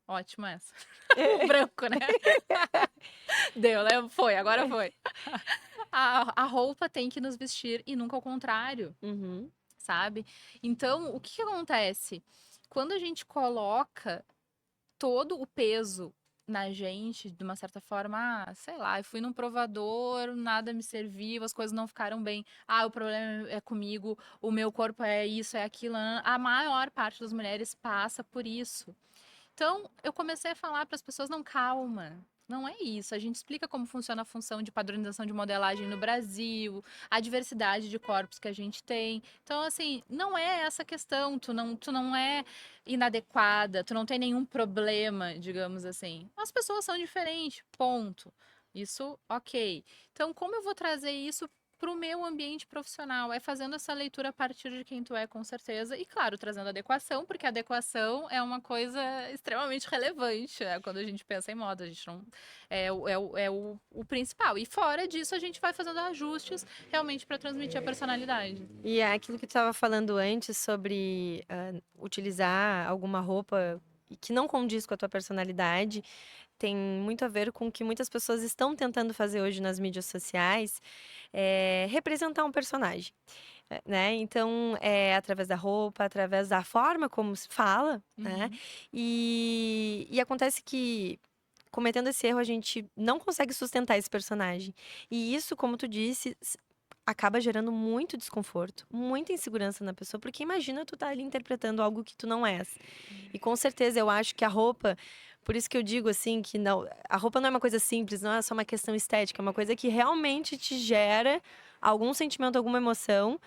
Ótima essa. O branco, né? Deu, né? Foi, agora foi. A roupa tem que nos vestir e nunca ao contrário. Uhum. Sabe? Então, o que que acontece? Quando a gente coloca todo o peso na gente, de uma certa forma, sei lá, eu fui num provador, nada me serviu, as coisas não ficaram bem. O problema é comigo, o meu corpo é isso, é aquilo. A maior parte das mulheres passa por isso. Então, eu comecei a falar para as pessoas, não, calma. Não é isso. A gente explica como funciona a função de padronização de modelagem no Brasil, a diversidade de corpos que a gente tem. Então, assim, não é essa questão. Tu não é inadequada, tu não tem nenhum problema, digamos assim. As pessoas são diferentes, ponto. Isso, ok. Então, como eu vou trazer isso pro meu ambiente profissional. É fazendo essa leitura a partir de quem tu é, com certeza. E, claro, trazendo adequação, porque a adequação é uma coisa extremamente relevante, né? Quando a gente pensa em moda. A gente não... o principal. E fora disso, a gente vai fazendo ajustes realmente para transmitir a personalidade. E é aquilo que tu estava falando antes sobre utilizar alguma roupa que não condiz com a tua personalidade, tem muito a ver com o que muitas pessoas estão tentando fazer hoje nas mídias sociais, representar um personagem, né? Então, através da roupa, através da forma como se fala, né? Uhum. E acontece que, cometendo esse erro, a gente não consegue sustentar esse personagem. E isso, como tu disse, acaba gerando muito desconforto, muita insegurança na pessoa, porque imagina tu tá ali interpretando algo que tu não és. E com certeza eu acho que a roupa, por isso que eu digo assim que não, a roupa não é uma coisa simples, não é só uma questão estética, é uma coisa que realmente te gera algum sentimento, alguma emoção.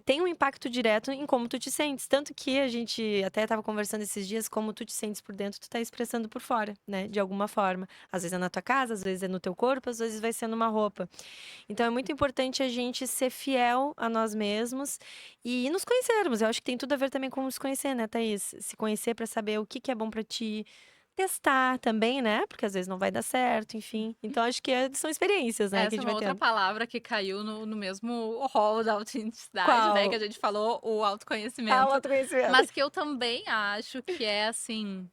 Tem um impacto direto em como tu te sentes. Tanto que a gente até estava conversando esses dias, como tu te sentes por dentro, tu tá expressando por fora, né? De alguma forma. Às vezes é na tua casa, às vezes é no teu corpo, às vezes vai ser numa roupa. Então é muito importante a gente ser fiel a nós mesmos e nos conhecermos. Eu acho que tem tudo a ver também com se conhecer, né, Thaís? Se conhecer para saber o que que é bom para ti. Testar também, né? Porque às vezes não vai dar certo, enfim. Então acho que são experiências, né, que a Essa é gente uma vai outra tendo. palavra que caiu no mesmo rol da autenticidade, né? Que a Qual? gente falou, o Ah, o autoconhecimento. autoconhecimento. Mas que eu também acho que é, assim,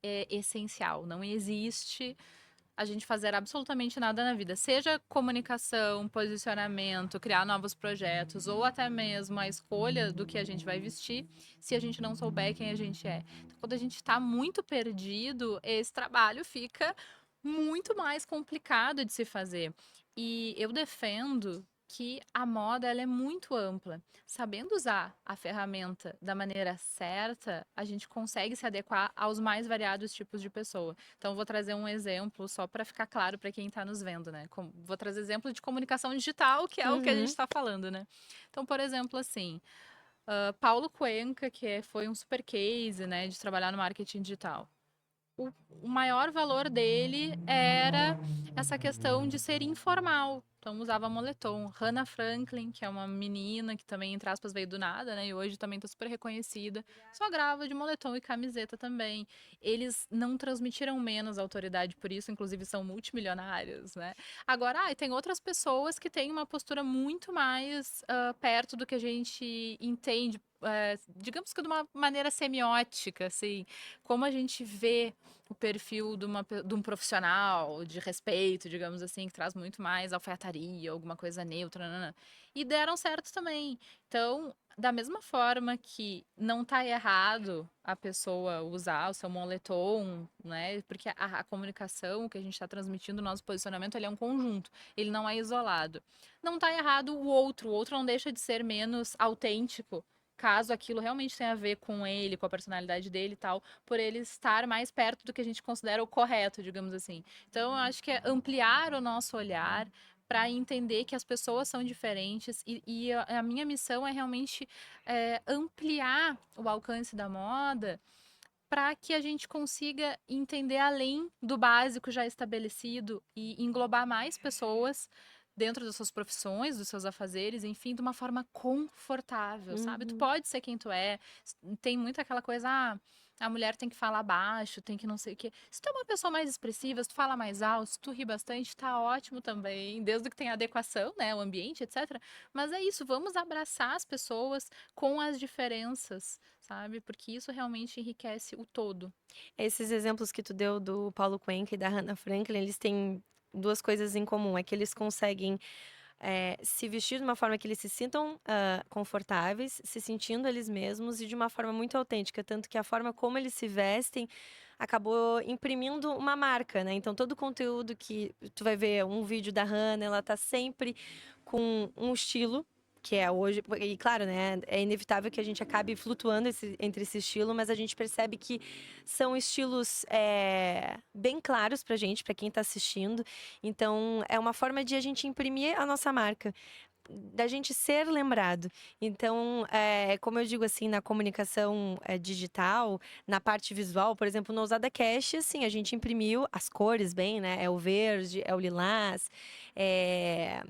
essencial. Não existe a gente fazer absolutamente nada na vida. Seja comunicação, posicionamento, criar novos projetos, ou até mesmo a escolha do que a gente vai vestir, se a gente não souber quem a gente é. Então, quando a gente está muito perdido, esse trabalho fica muito mais complicado de se fazer. E eu defendo que a moda ela é muito ampla. Sabendo usar a ferramenta da maneira certa, a gente consegue se adequar aos mais variados tipos de pessoa. Então, vou trazer um exemplo só para ficar claro para quem está nos vendo, né? Vou trazer exemplo de comunicação digital, que é o que a gente Uhum. está falando, né? Então, por exemplo, assim, Paulo Cuenca, foi um super case, né, de trabalhar no marketing digital. O maior valor dele era essa questão de ser informal. Então, usava moletom. Hannah Franklin, que é uma menina que também, entre aspas, veio do nada, né? E hoje também tá super reconhecida. Só grava de moletom e camiseta também. Eles não transmitiram menos autoridade por isso, inclusive são multimilionários, né? Agora, tem outras pessoas que têm uma postura muito mais perto do que a gente entende, digamos que de uma maneira semiótica, assim, como a gente vê o perfil de um profissional de respeito, digamos assim, que traz muito mais alfaiataria, alguma coisa neutra, nanana. E deram certo também. Então, da mesma forma que não tá errado a pessoa usar o seu moletom, né? Porque a comunicação que a gente está transmitindo, o nosso posicionamento, ele é um conjunto, ele não é isolado. Não tá errado o outro não deixa de ser menos autêntico, caso aquilo realmente tenha a ver com ele, com a personalidade dele e tal, por ele estar mais perto do que a gente considera o correto, digamos assim. Então, eu acho que é ampliar o nosso olhar para entender que as pessoas são diferentes e a minha missão é realmente ampliar o alcance da moda para que a gente consiga entender além do básico já estabelecido e englobar mais pessoas dentro das suas profissões, dos seus afazeres, enfim, de uma forma confortável, sabe? Tu Uhum. pode ser quem tu é. Tem muito aquela coisa, a mulher tem que falar baixo, tem que não sei o quê. Se tu é uma pessoa mais expressiva, se tu fala mais alto, se tu ri bastante, tá ótimo também, desde que tenha adequação, né, o ambiente, etc. Mas é isso, vamos abraçar as pessoas com as diferenças, sabe? Porque isso realmente enriquece o todo. Esses exemplos que tu deu do Paulo Cuenca e da Hannah Franklin, eles têm duas coisas em comum. É que eles conseguem se vestir de uma forma que eles se sintam confortáveis, se sentindo eles mesmos e de uma forma muito autêntica. Tanto que a forma como eles se vestem acabou imprimindo uma marca, né? Então, todo o conteúdo que tu vai ver, um vídeo da Hannah, ela tá sempre com um estilo. Que é hoje, e claro, né? É inevitável que a gente acabe flutuando entre esse estilo, mas a gente percebe que são estilos bem claros pra gente, pra quem tá assistindo. Então, é uma forma de a gente imprimir a nossa marca, da gente ser lembrado. Então, como eu digo assim, na comunicação digital, na parte visual, por exemplo, no Ousada Cash, assim, a gente imprimiu as cores bem, né? É o verde, é o lilás, é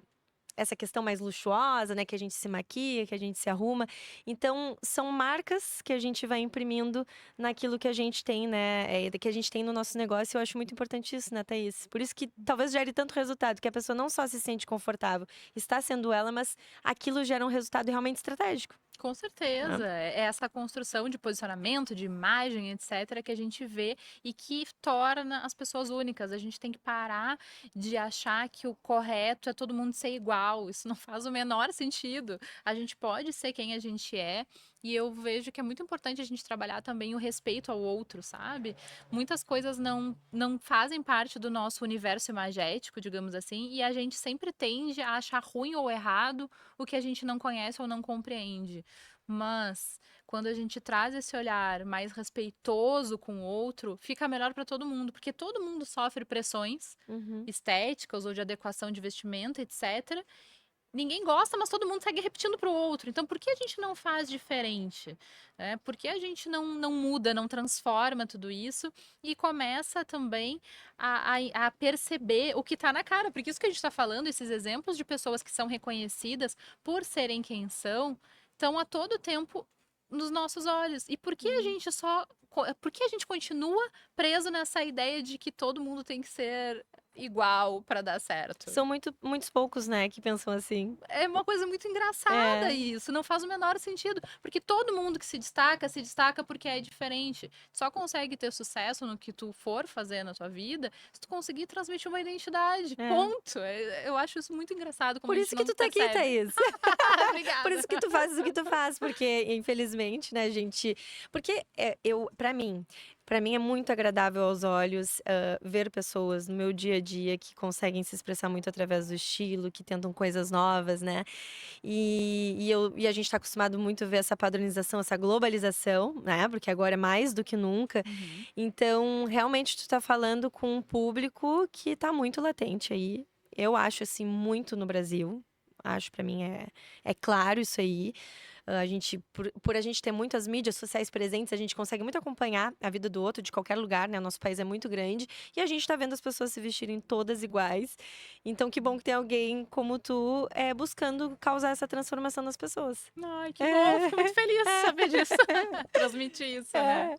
essa questão mais luxuosa, né? Que a gente se maquia, que a gente se arruma. Então, são marcas que a gente vai imprimindo naquilo que a gente tem, né? Que a gente tem no nosso negócio. Eu acho muito importante isso, né, Thaís? Por isso que talvez gere tanto resultado, que a pessoa não só se sente confortável, está sendo ela, mas aquilo gera um resultado realmente estratégico. Com certeza. É essa construção de posicionamento, de imagem, etc., que a gente vê e que torna as pessoas únicas. A gente tem que parar de achar que o correto é todo mundo ser igual. Isso não faz o menor sentido. A gente pode ser quem a gente é. E eu vejo que é muito importante a gente trabalhar também o respeito ao outro, sabe? Muitas coisas não fazem parte do nosso universo imagético, digamos assim, e a gente sempre tende a achar ruim ou errado o que a gente não conhece ou não compreende. Mas quando a gente traz esse olhar mais respeitoso com o outro, fica melhor para todo mundo, porque todo mundo sofre pressões Uhum. estéticas ou de adequação de vestimenta, etc. Ninguém gosta, mas todo mundo segue repetindo para o outro. Então, por que a gente não faz diferente? Por que a gente não muda, não transforma tudo isso e começa também a perceber o que está na cara? Porque isso que a gente está falando, esses exemplos de pessoas que são reconhecidas por serem quem são, estão a todo tempo nos nossos olhos. E por que a gente por que a gente continua preso nessa ideia de que todo mundo tem que ser igual para dar certo? São muitos poucos, né, que pensam assim. É uma coisa muito engraçada É. isso, não faz o menor sentido, porque todo mundo que se destaca porque é diferente. Só consegue ter sucesso no que tu for fazer na tua vida se tu conseguir transmitir uma identidade. É. Ponto. Eu acho isso muito engraçado como Por a isso gente que não tu tá aqui, percebe. Thaís. Obrigada. Por isso que tu fazes o que tu faz, porque infelizmente, né, gente, porque para mim é muito agradável aos olhos ver pessoas no meu dia a dia que conseguem se expressar muito através do estilo, que tentam coisas novas, né? E a gente está acostumado muito a ver essa padronização, essa globalização, né? Porque agora é mais do que nunca. Uhum. Então, realmente, tu tá falando com um público que tá muito latente aí. Eu acho, assim, muito no Brasil. Acho, pra mim, é claro isso aí. A gente, por a gente ter muitas mídias sociais presentes, a gente consegue muito acompanhar a vida do outro de qualquer lugar, né? O nosso país é muito grande e a gente tá vendo as pessoas se vestirem todas iguais. Então, que bom que tem alguém como tu buscando causar essa transformação nas pessoas. Ai, que bom, fico muito feliz de saber disso. Transmitir isso, né?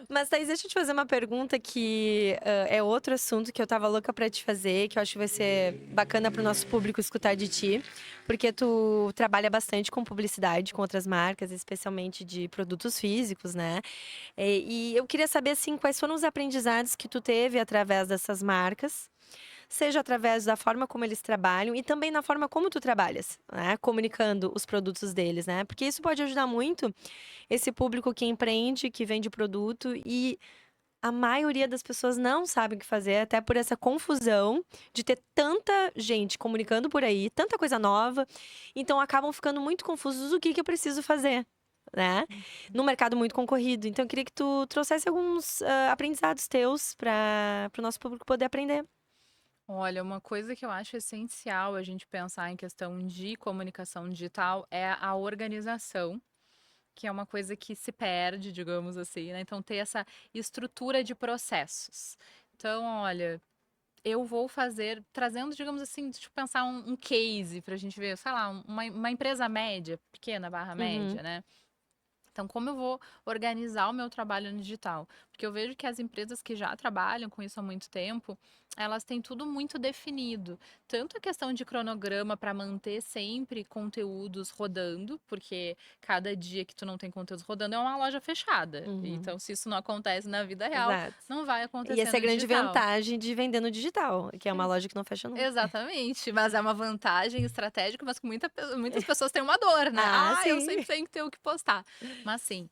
Mas, Thaís, deixa eu te fazer uma pergunta que é outro assunto que eu tava louca pra te fazer, que eu acho que vai ser bacana pro nosso público escutar de ti, porque tu trabalha bastante com publicidade, com outras marcas, especialmente de produtos físicos, né? E eu queria saber, assim, quais foram os aprendizados que tu teve através dessas marcas, seja através da forma como eles trabalham e também na forma como tu trabalhas, né? Comunicando os produtos deles, né? Porque isso pode ajudar muito esse público que empreende, que vende produto e a maioria das pessoas não sabe o que fazer, até por essa confusão de ter tanta gente comunicando por aí, tanta coisa nova, então acabam ficando muito confusos do que eu preciso fazer, né? No mercado muito concorrido. Então eu queria que tu trouxesse alguns aprendizados teus para o nosso público poder aprender. Olha, uma coisa que eu acho essencial a gente pensar em questão de comunicação digital é a organização, que é uma coisa que se perde, digamos assim, né? Então, ter essa estrutura de processos. Então, olha, eu vou fazer, trazendo, digamos assim, deixa eu pensar um case para a gente ver, sei lá, uma empresa média, pequena barra Uhum. média, né? Então, como eu vou organizar o meu trabalho no digital? Porque eu vejo que as empresas que já trabalham com isso há muito tempo, elas têm tudo muito definido. Tanto a questão de cronograma para manter sempre conteúdos rodando, porque cada dia que tu não tem conteúdos rodando é uma loja fechada. Uhum. Então, se isso não acontece na vida real, Exato. não vai E acontecer essa é a no grande digital. vantagem de vender no digital, que é uma loja que não fecha nunca. Exatamente, mas é uma vantagem estratégica, mas que muitas pessoas têm uma dor, né? Ah, Ah, eu sim. sempre tenho que ter o que postar. Mas sim,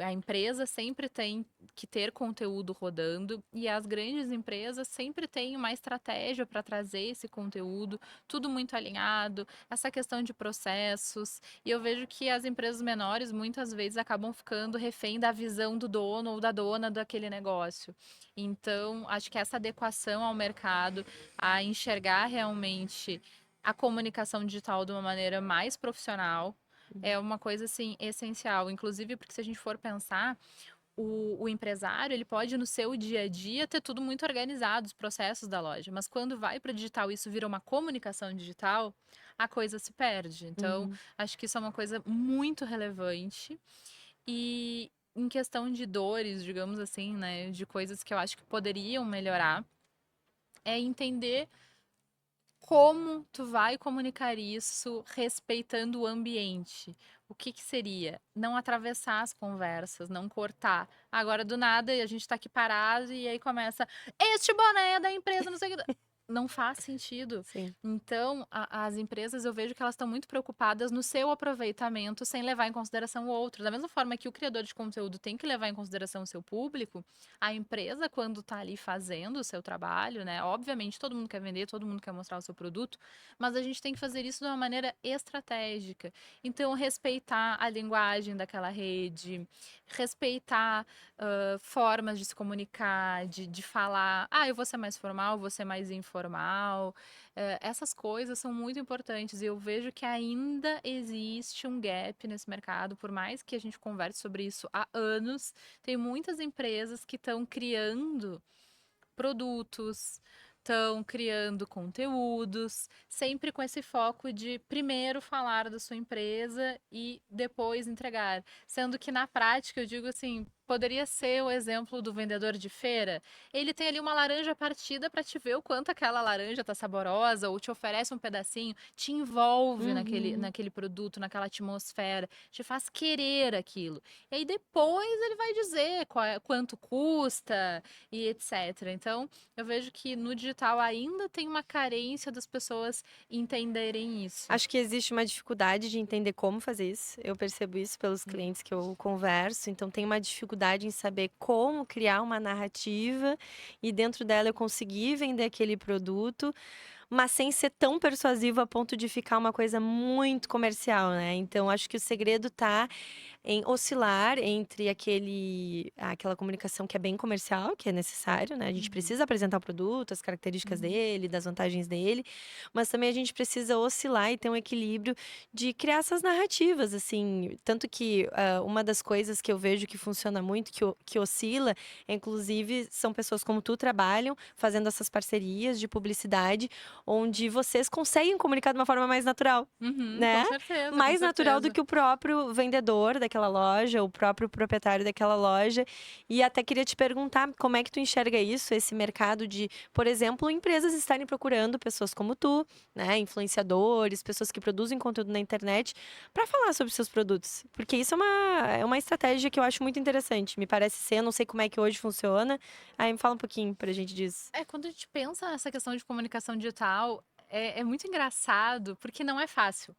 a empresa sempre tem que ter conteúdo rodando e as grandes empresas sempre têm uma estratégia para trazer esse conteúdo, tudo muito alinhado, essa questão de processos. E eu vejo que as empresas menores muitas vezes acabam ficando refém da visão do dono ou da dona daquele negócio. Então, acho que essa adequação ao mercado, a enxergar realmente a comunicação digital de uma maneira mais profissional, é uma coisa assim essencial. Inclusive, porque se a gente for pensar, o empresário, ele pode no seu dia a dia ter tudo muito organizado, os processos da loja, mas quando vai para o digital e isso vira uma comunicação digital, a coisa se perde. Então, Uhum. acho que isso é uma coisa muito relevante. E em questão de dores, digamos assim, né, de coisas que eu acho que poderiam melhorar, é entender como tu vai comunicar isso respeitando o ambiente. O que que seria? Não atravessar as conversas, não cortar. Agora, do nada, a gente tá aqui parado e aí começa, este boné é da empresa, não sei o que. Não faz sentido. Sim. Então, as empresas, eu vejo que elas estão muito preocupadas no seu aproveitamento sem levar em consideração o outro. Da mesma forma que o criador de conteúdo tem que levar em consideração o seu público, a empresa, quando está ali fazendo o seu trabalho, né? Obviamente, todo mundo quer vender, todo mundo quer mostrar o seu produto, mas a gente tem que fazer isso de uma maneira estratégica. Então, respeitar a linguagem daquela rede, respeitar formas de se comunicar, de falar, eu vou ser mais formal, vou ser mais informal. Essas coisas são muito importantes e eu vejo que ainda existe um gap nesse mercado, por mais que a gente converse sobre isso há anos, tem muitas empresas que estão criando produtos, estão criando conteúdos, sempre com esse foco de primeiro falar da sua empresa e depois entregar. Sendo que na prática, eu digo assim, poderia ser o exemplo do vendedor de feira. Ele tem ali uma laranja partida para te ver o quanto aquela laranja tá saborosa, ou te oferece um pedacinho, te envolve Uhum. naquele produto, naquela atmosfera, te faz querer aquilo. E aí depois ele vai dizer quanto custa e etc. Então, eu vejo que no digital ainda tem uma carência das pessoas entenderem isso. Acho que existe uma dificuldade de entender como fazer isso. Eu percebo isso pelos Hum. clientes que eu converso. Então, tem uma dificuldade em saber como criar uma narrativa e dentro dela eu conseguir vender aquele produto, mas sem ser tão persuasivo a ponto de ficar uma coisa muito comercial, né? Então, acho que o segredo tá em oscilar entre aquela comunicação que é bem comercial, que é necessário, né? A gente Uhum. precisa apresentar o produto, as características Uhum. dele, das vantagens dele, mas também a gente precisa oscilar e ter um equilíbrio de criar essas narrativas, assim. Tanto que uma das coisas que eu vejo que funciona muito, que oscila, inclusive, são pessoas como tu trabalham, fazendo essas parcerias de publicidade, onde vocês conseguem comunicar de uma forma mais natural, Uhum, com né? certeza, com Mais natural do certeza. que o próprio vendedor daquela loja, o próprio proprietário daquela loja. E até queria te perguntar como é que tu enxerga isso, esse mercado de, por exemplo, empresas estarem procurando pessoas como tu, né, influenciadores, pessoas que produzem conteúdo na internet, para falar sobre seus produtos. Porque isso é uma estratégia que eu acho muito interessante. Me parece ser, eu não sei como é que hoje funciona. Aí me fala um pouquinho pra gente disso. Quando a gente pensa nessa questão de comunicação digital, é muito engraçado, porque não é fácil.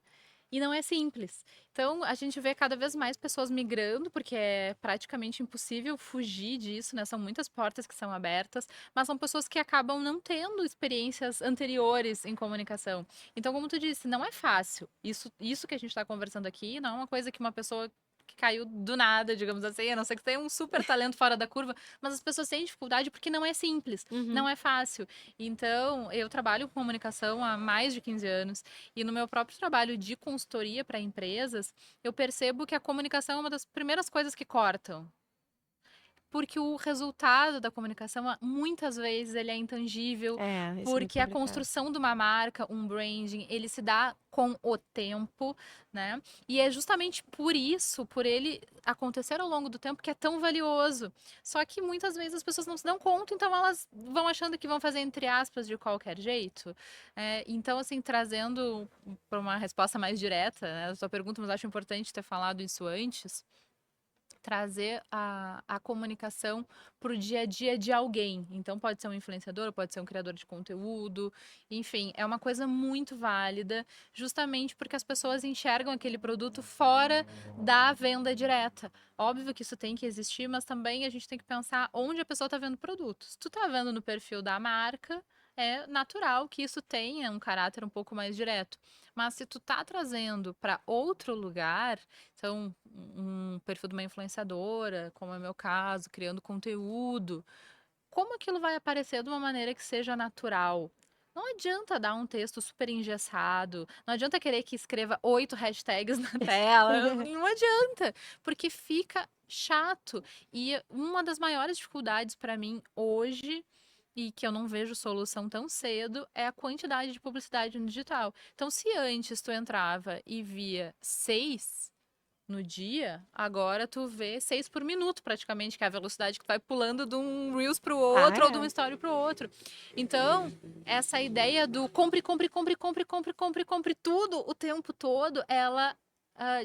E não é simples. Então, a gente vê cada vez mais pessoas migrando, porque é praticamente impossível fugir disso, né? São muitas portas que são abertas, mas são pessoas que acabam não tendo experiências anteriores em comunicação. Então, como tu disse, não é fácil. Isso que a gente está conversando aqui não é uma coisa que uma pessoa que caiu do nada, digamos assim, a não ser que tenha um super talento fora da curva, mas as pessoas têm dificuldade porque não é simples, Uhum. não é fácil. Então, eu trabalho com comunicação há mais de 15 anos e no meu próprio trabalho de consultoria para empresas, eu percebo que a comunicação é uma das primeiras coisas que cortam. Porque o resultado da comunicação, muitas vezes, ele é intangível, É, isso é muito porque a complicado. construção de uma marca, um branding, ele se dá com o tempo, né? E é justamente por isso, por ele acontecer ao longo do tempo, que é tão valioso. Só que muitas vezes as pessoas não se dão conta, então elas vão achando que vão fazer entre aspas de qualquer jeito. Então, assim, trazendo para uma resposta mais direta, né, a sua pergunta, mas acho importante ter falado isso antes, trazer a comunicação para o dia a dia de alguém. Então, pode ser um influenciador, pode ser um criador de conteúdo, enfim, é uma coisa muito válida, justamente porque as pessoas enxergam aquele produto fora da venda direta. Óbvio que isso tem que existir, mas também a gente tem que pensar onde a pessoa está vendo produtos. Se tu está vendo no perfil da marca, é natural que isso tenha um caráter um pouco mais direto. Mas se tu tá trazendo para outro lugar, então um perfil de uma influenciadora, como é o meu caso, criando conteúdo, como aquilo vai aparecer de uma maneira que seja natural? Não adianta dar um texto super engessado, não adianta querer que escreva 8 hashtags na tela, não adianta, porque fica chato. E uma das maiores dificuldades para mim hoje, e que eu não vejo solução tão cedo, é a quantidade de publicidade no digital. Então, se antes tu entrava e via 6 no dia, agora tu vê 6 por minuto, praticamente, que é a velocidade que tu vai pulando de um Reels pro Ah, outro ou de uma é. story pro outro. Então, essa ideia do compre, compre, compre, compre, compre, compre, compre tudo o tempo todo, ela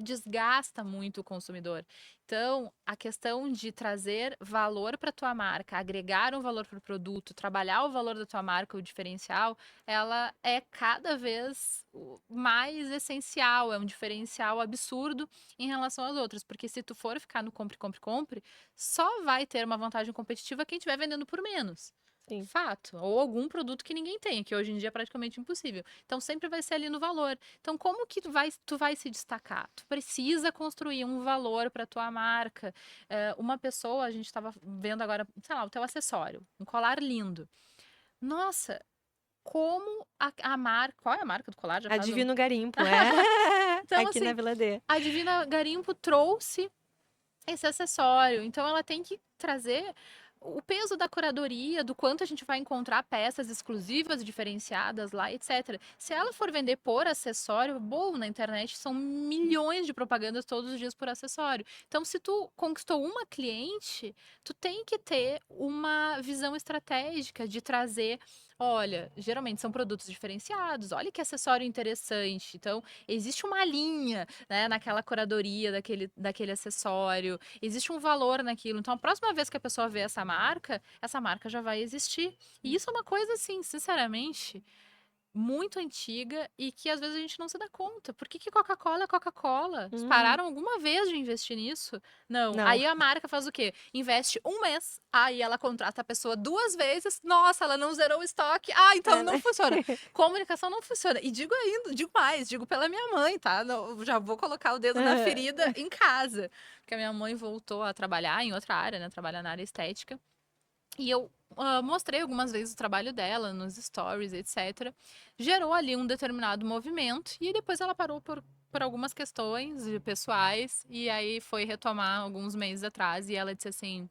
desgasta muito o consumidor. Então, a questão de trazer valor para tua marca, agregar um valor para o produto, trabalhar o valor da tua marca, o diferencial, ela é cada vez mais essencial, é um diferencial absurdo em relação às outras, porque se tu for ficar no compre, compre, compre, só vai ter uma vantagem competitiva quem estiver vendendo por menos. Sim. Fato. Ou algum produto que ninguém tem, que hoje em dia é praticamente impossível. Então sempre vai ser ali no valor. Então como que tu vai se destacar? Tu precisa construir um valor para tua marca. Uma pessoa, a gente estava vendo agora, sei lá, o teu acessório, um colar lindo. Nossa, como a marca, qual é a marca do colar? Já A faz um... Divino Garimpo, é. Então Aqui na assim, Vila D. a Divina Garimpo trouxe esse acessório. Então ela tem que trazer o peso da curadoria, do quanto a gente vai encontrar peças exclusivas, diferenciadas lá, etc. Se ela for vender por acessório, bom, na internet são milhões de propagandas todos os dias por acessório. Então, se tu conquistou uma cliente, tu tem que ter uma visão estratégica de trazer. Olha, geralmente são produtos diferenciados. Olha que acessório interessante. Então, existe uma linha, né, naquela curadoria daquele acessório. Existe um valor naquilo. Então, a próxima vez que a pessoa vê essa marca já vai existir. E isso é uma coisa, assim, sinceramente, muito antiga e que às vezes a gente não se dá conta. Por que que Coca-Cola é Coca-Cola? Eles Uhum. pararam alguma vez de investir nisso? Não. Não. Aí a marca faz o quê? Investe um mês, aí ela contrata a pessoa 2 vezes. Nossa, ela não zerou o estoque. Ah, então É, não né? funciona. Comunicação não funciona. E digo ainda, digo mais, digo pela minha mãe, tá? Já vou colocar o dedo na ferida em casa. Porque a minha mãe voltou a trabalhar em outra área, né? Trabalha na área estética. E eu mostrei algumas vezes o trabalho dela nos stories, etc. Gerou ali um determinado movimento e depois ela parou por algumas questões pessoais e aí foi retomar alguns meses atrás e ela disse assim: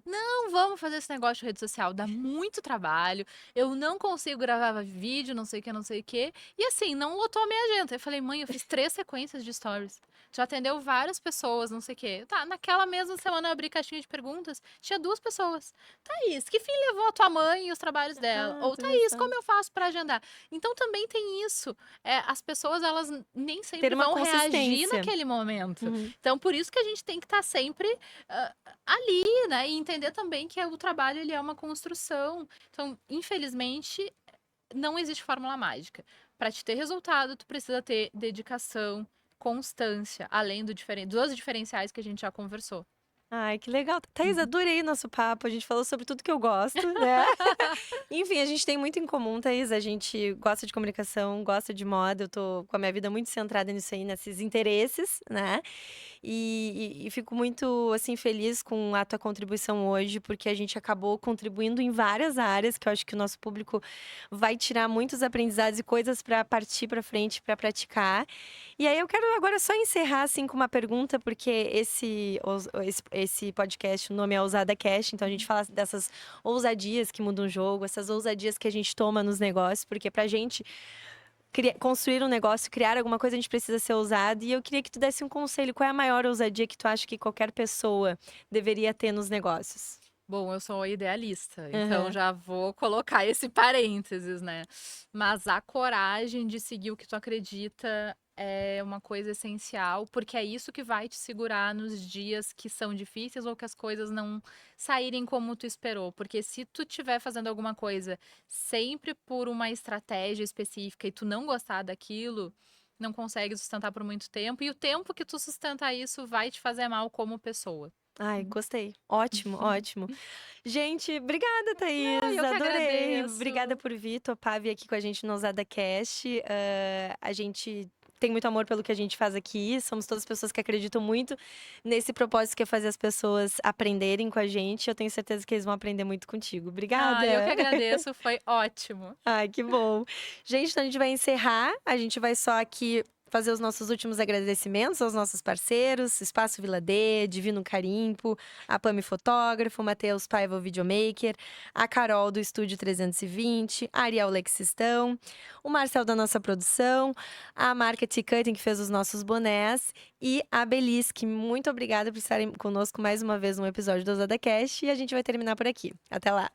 não vamos fazer esse negócio de rede social, dá muito trabalho, eu não consigo gravar vídeo, não sei o que, não sei o que. E assim, não lotou a minha agenda. Eu falei, mãe, eu fiz 3 sequências de stories. Já atendeu várias pessoas, não sei o quê. Tá, naquela mesma semana eu abri caixinha de perguntas, tinha 2 pessoas. Thaís, que fim levou a tua mãe e os trabalhos dela? Ah, Ou tu viu Thaís, só. como eu faço pra agendar? Então também tem isso. As pessoas, elas nem Ter sempre uma vão reagir consistência. naquele momento. Uhum. Então, por isso que a gente tem que estar sempre ah, ali, né? E entender também que o trabalho ele é uma construção. Então, infelizmente, não existe fórmula mágica. Para te ter resultado, tu precisa ter dedicação, constância, além dos diferenciais que a gente já conversou. Ai, que legal. Thaís, Uhum. adorei nosso papo. A gente falou sobre tudo que eu gosto, né? Enfim, a gente tem muito em comum, Thaís. A gente gosta de comunicação, gosta de moda. Eu tô com a minha vida muito centrada nisso aí, nesses interesses, né? E fico muito, assim, feliz com a tua contribuição hoje, porque a gente acabou contribuindo em várias áreas, que eu acho que o nosso público vai tirar muitos aprendizados e coisas para partir para frente, para praticar. E aí eu quero agora só encerrar, assim, com uma pergunta, porque esse podcast, o nome é Ousada Cash, então a gente fala dessas ousadias que mudam o jogo, essas ousadias que a gente toma nos negócios, porque pra gente construir um negócio, criar alguma coisa, a gente precisa ser ousado. E eu queria que tu desse um conselho. Qual é a maior ousadia que tu acha que qualquer pessoa deveria ter nos negócios? Bom, eu sou idealista, então Aham. já vou colocar esse parênteses, né? Mas a coragem de seguir o que tu acredita é uma coisa essencial, porque é isso que vai te segurar nos dias que são difíceis ou que as coisas não saírem como tu esperou. Porque se tu estiver fazendo alguma coisa sempre por uma estratégia específica e tu não gostar daquilo, não consegue sustentar por muito tempo, e o tempo que tu sustenta isso vai te fazer mal como pessoa. Ai, gostei. Ótimo, ótimo. Gente, obrigada, Thaís. Eu que Adorei. Obrigada agradeço. por vir, topar vir aqui com a gente no Ousada Cast. A gente tem muito amor pelo que a gente faz aqui. Somos todas pessoas que acreditam muito nesse propósito que é fazer as pessoas aprenderem com a gente. Eu tenho certeza que eles vão aprender muito contigo. Ah, eu que Obrigada. agradeço, foi ótimo. Ai, que bom. Gente, então a gente vai encerrar. A gente vai só aqui fazer os nossos últimos agradecimentos aos nossos parceiros, Espaço Vila D, Divino Carimpo, a Pami Fotógrafo, Matheus Paiva, o Videomaker, a Carol do Estúdio 320, a Ariel Lexistão, o Marcel da nossa produção, a Market Cutting, que fez os nossos bonés, e a Belisque. Muito obrigada por estarem conosco mais uma vez no episódio do Ousada Cast, e a gente vai terminar por aqui. Até lá!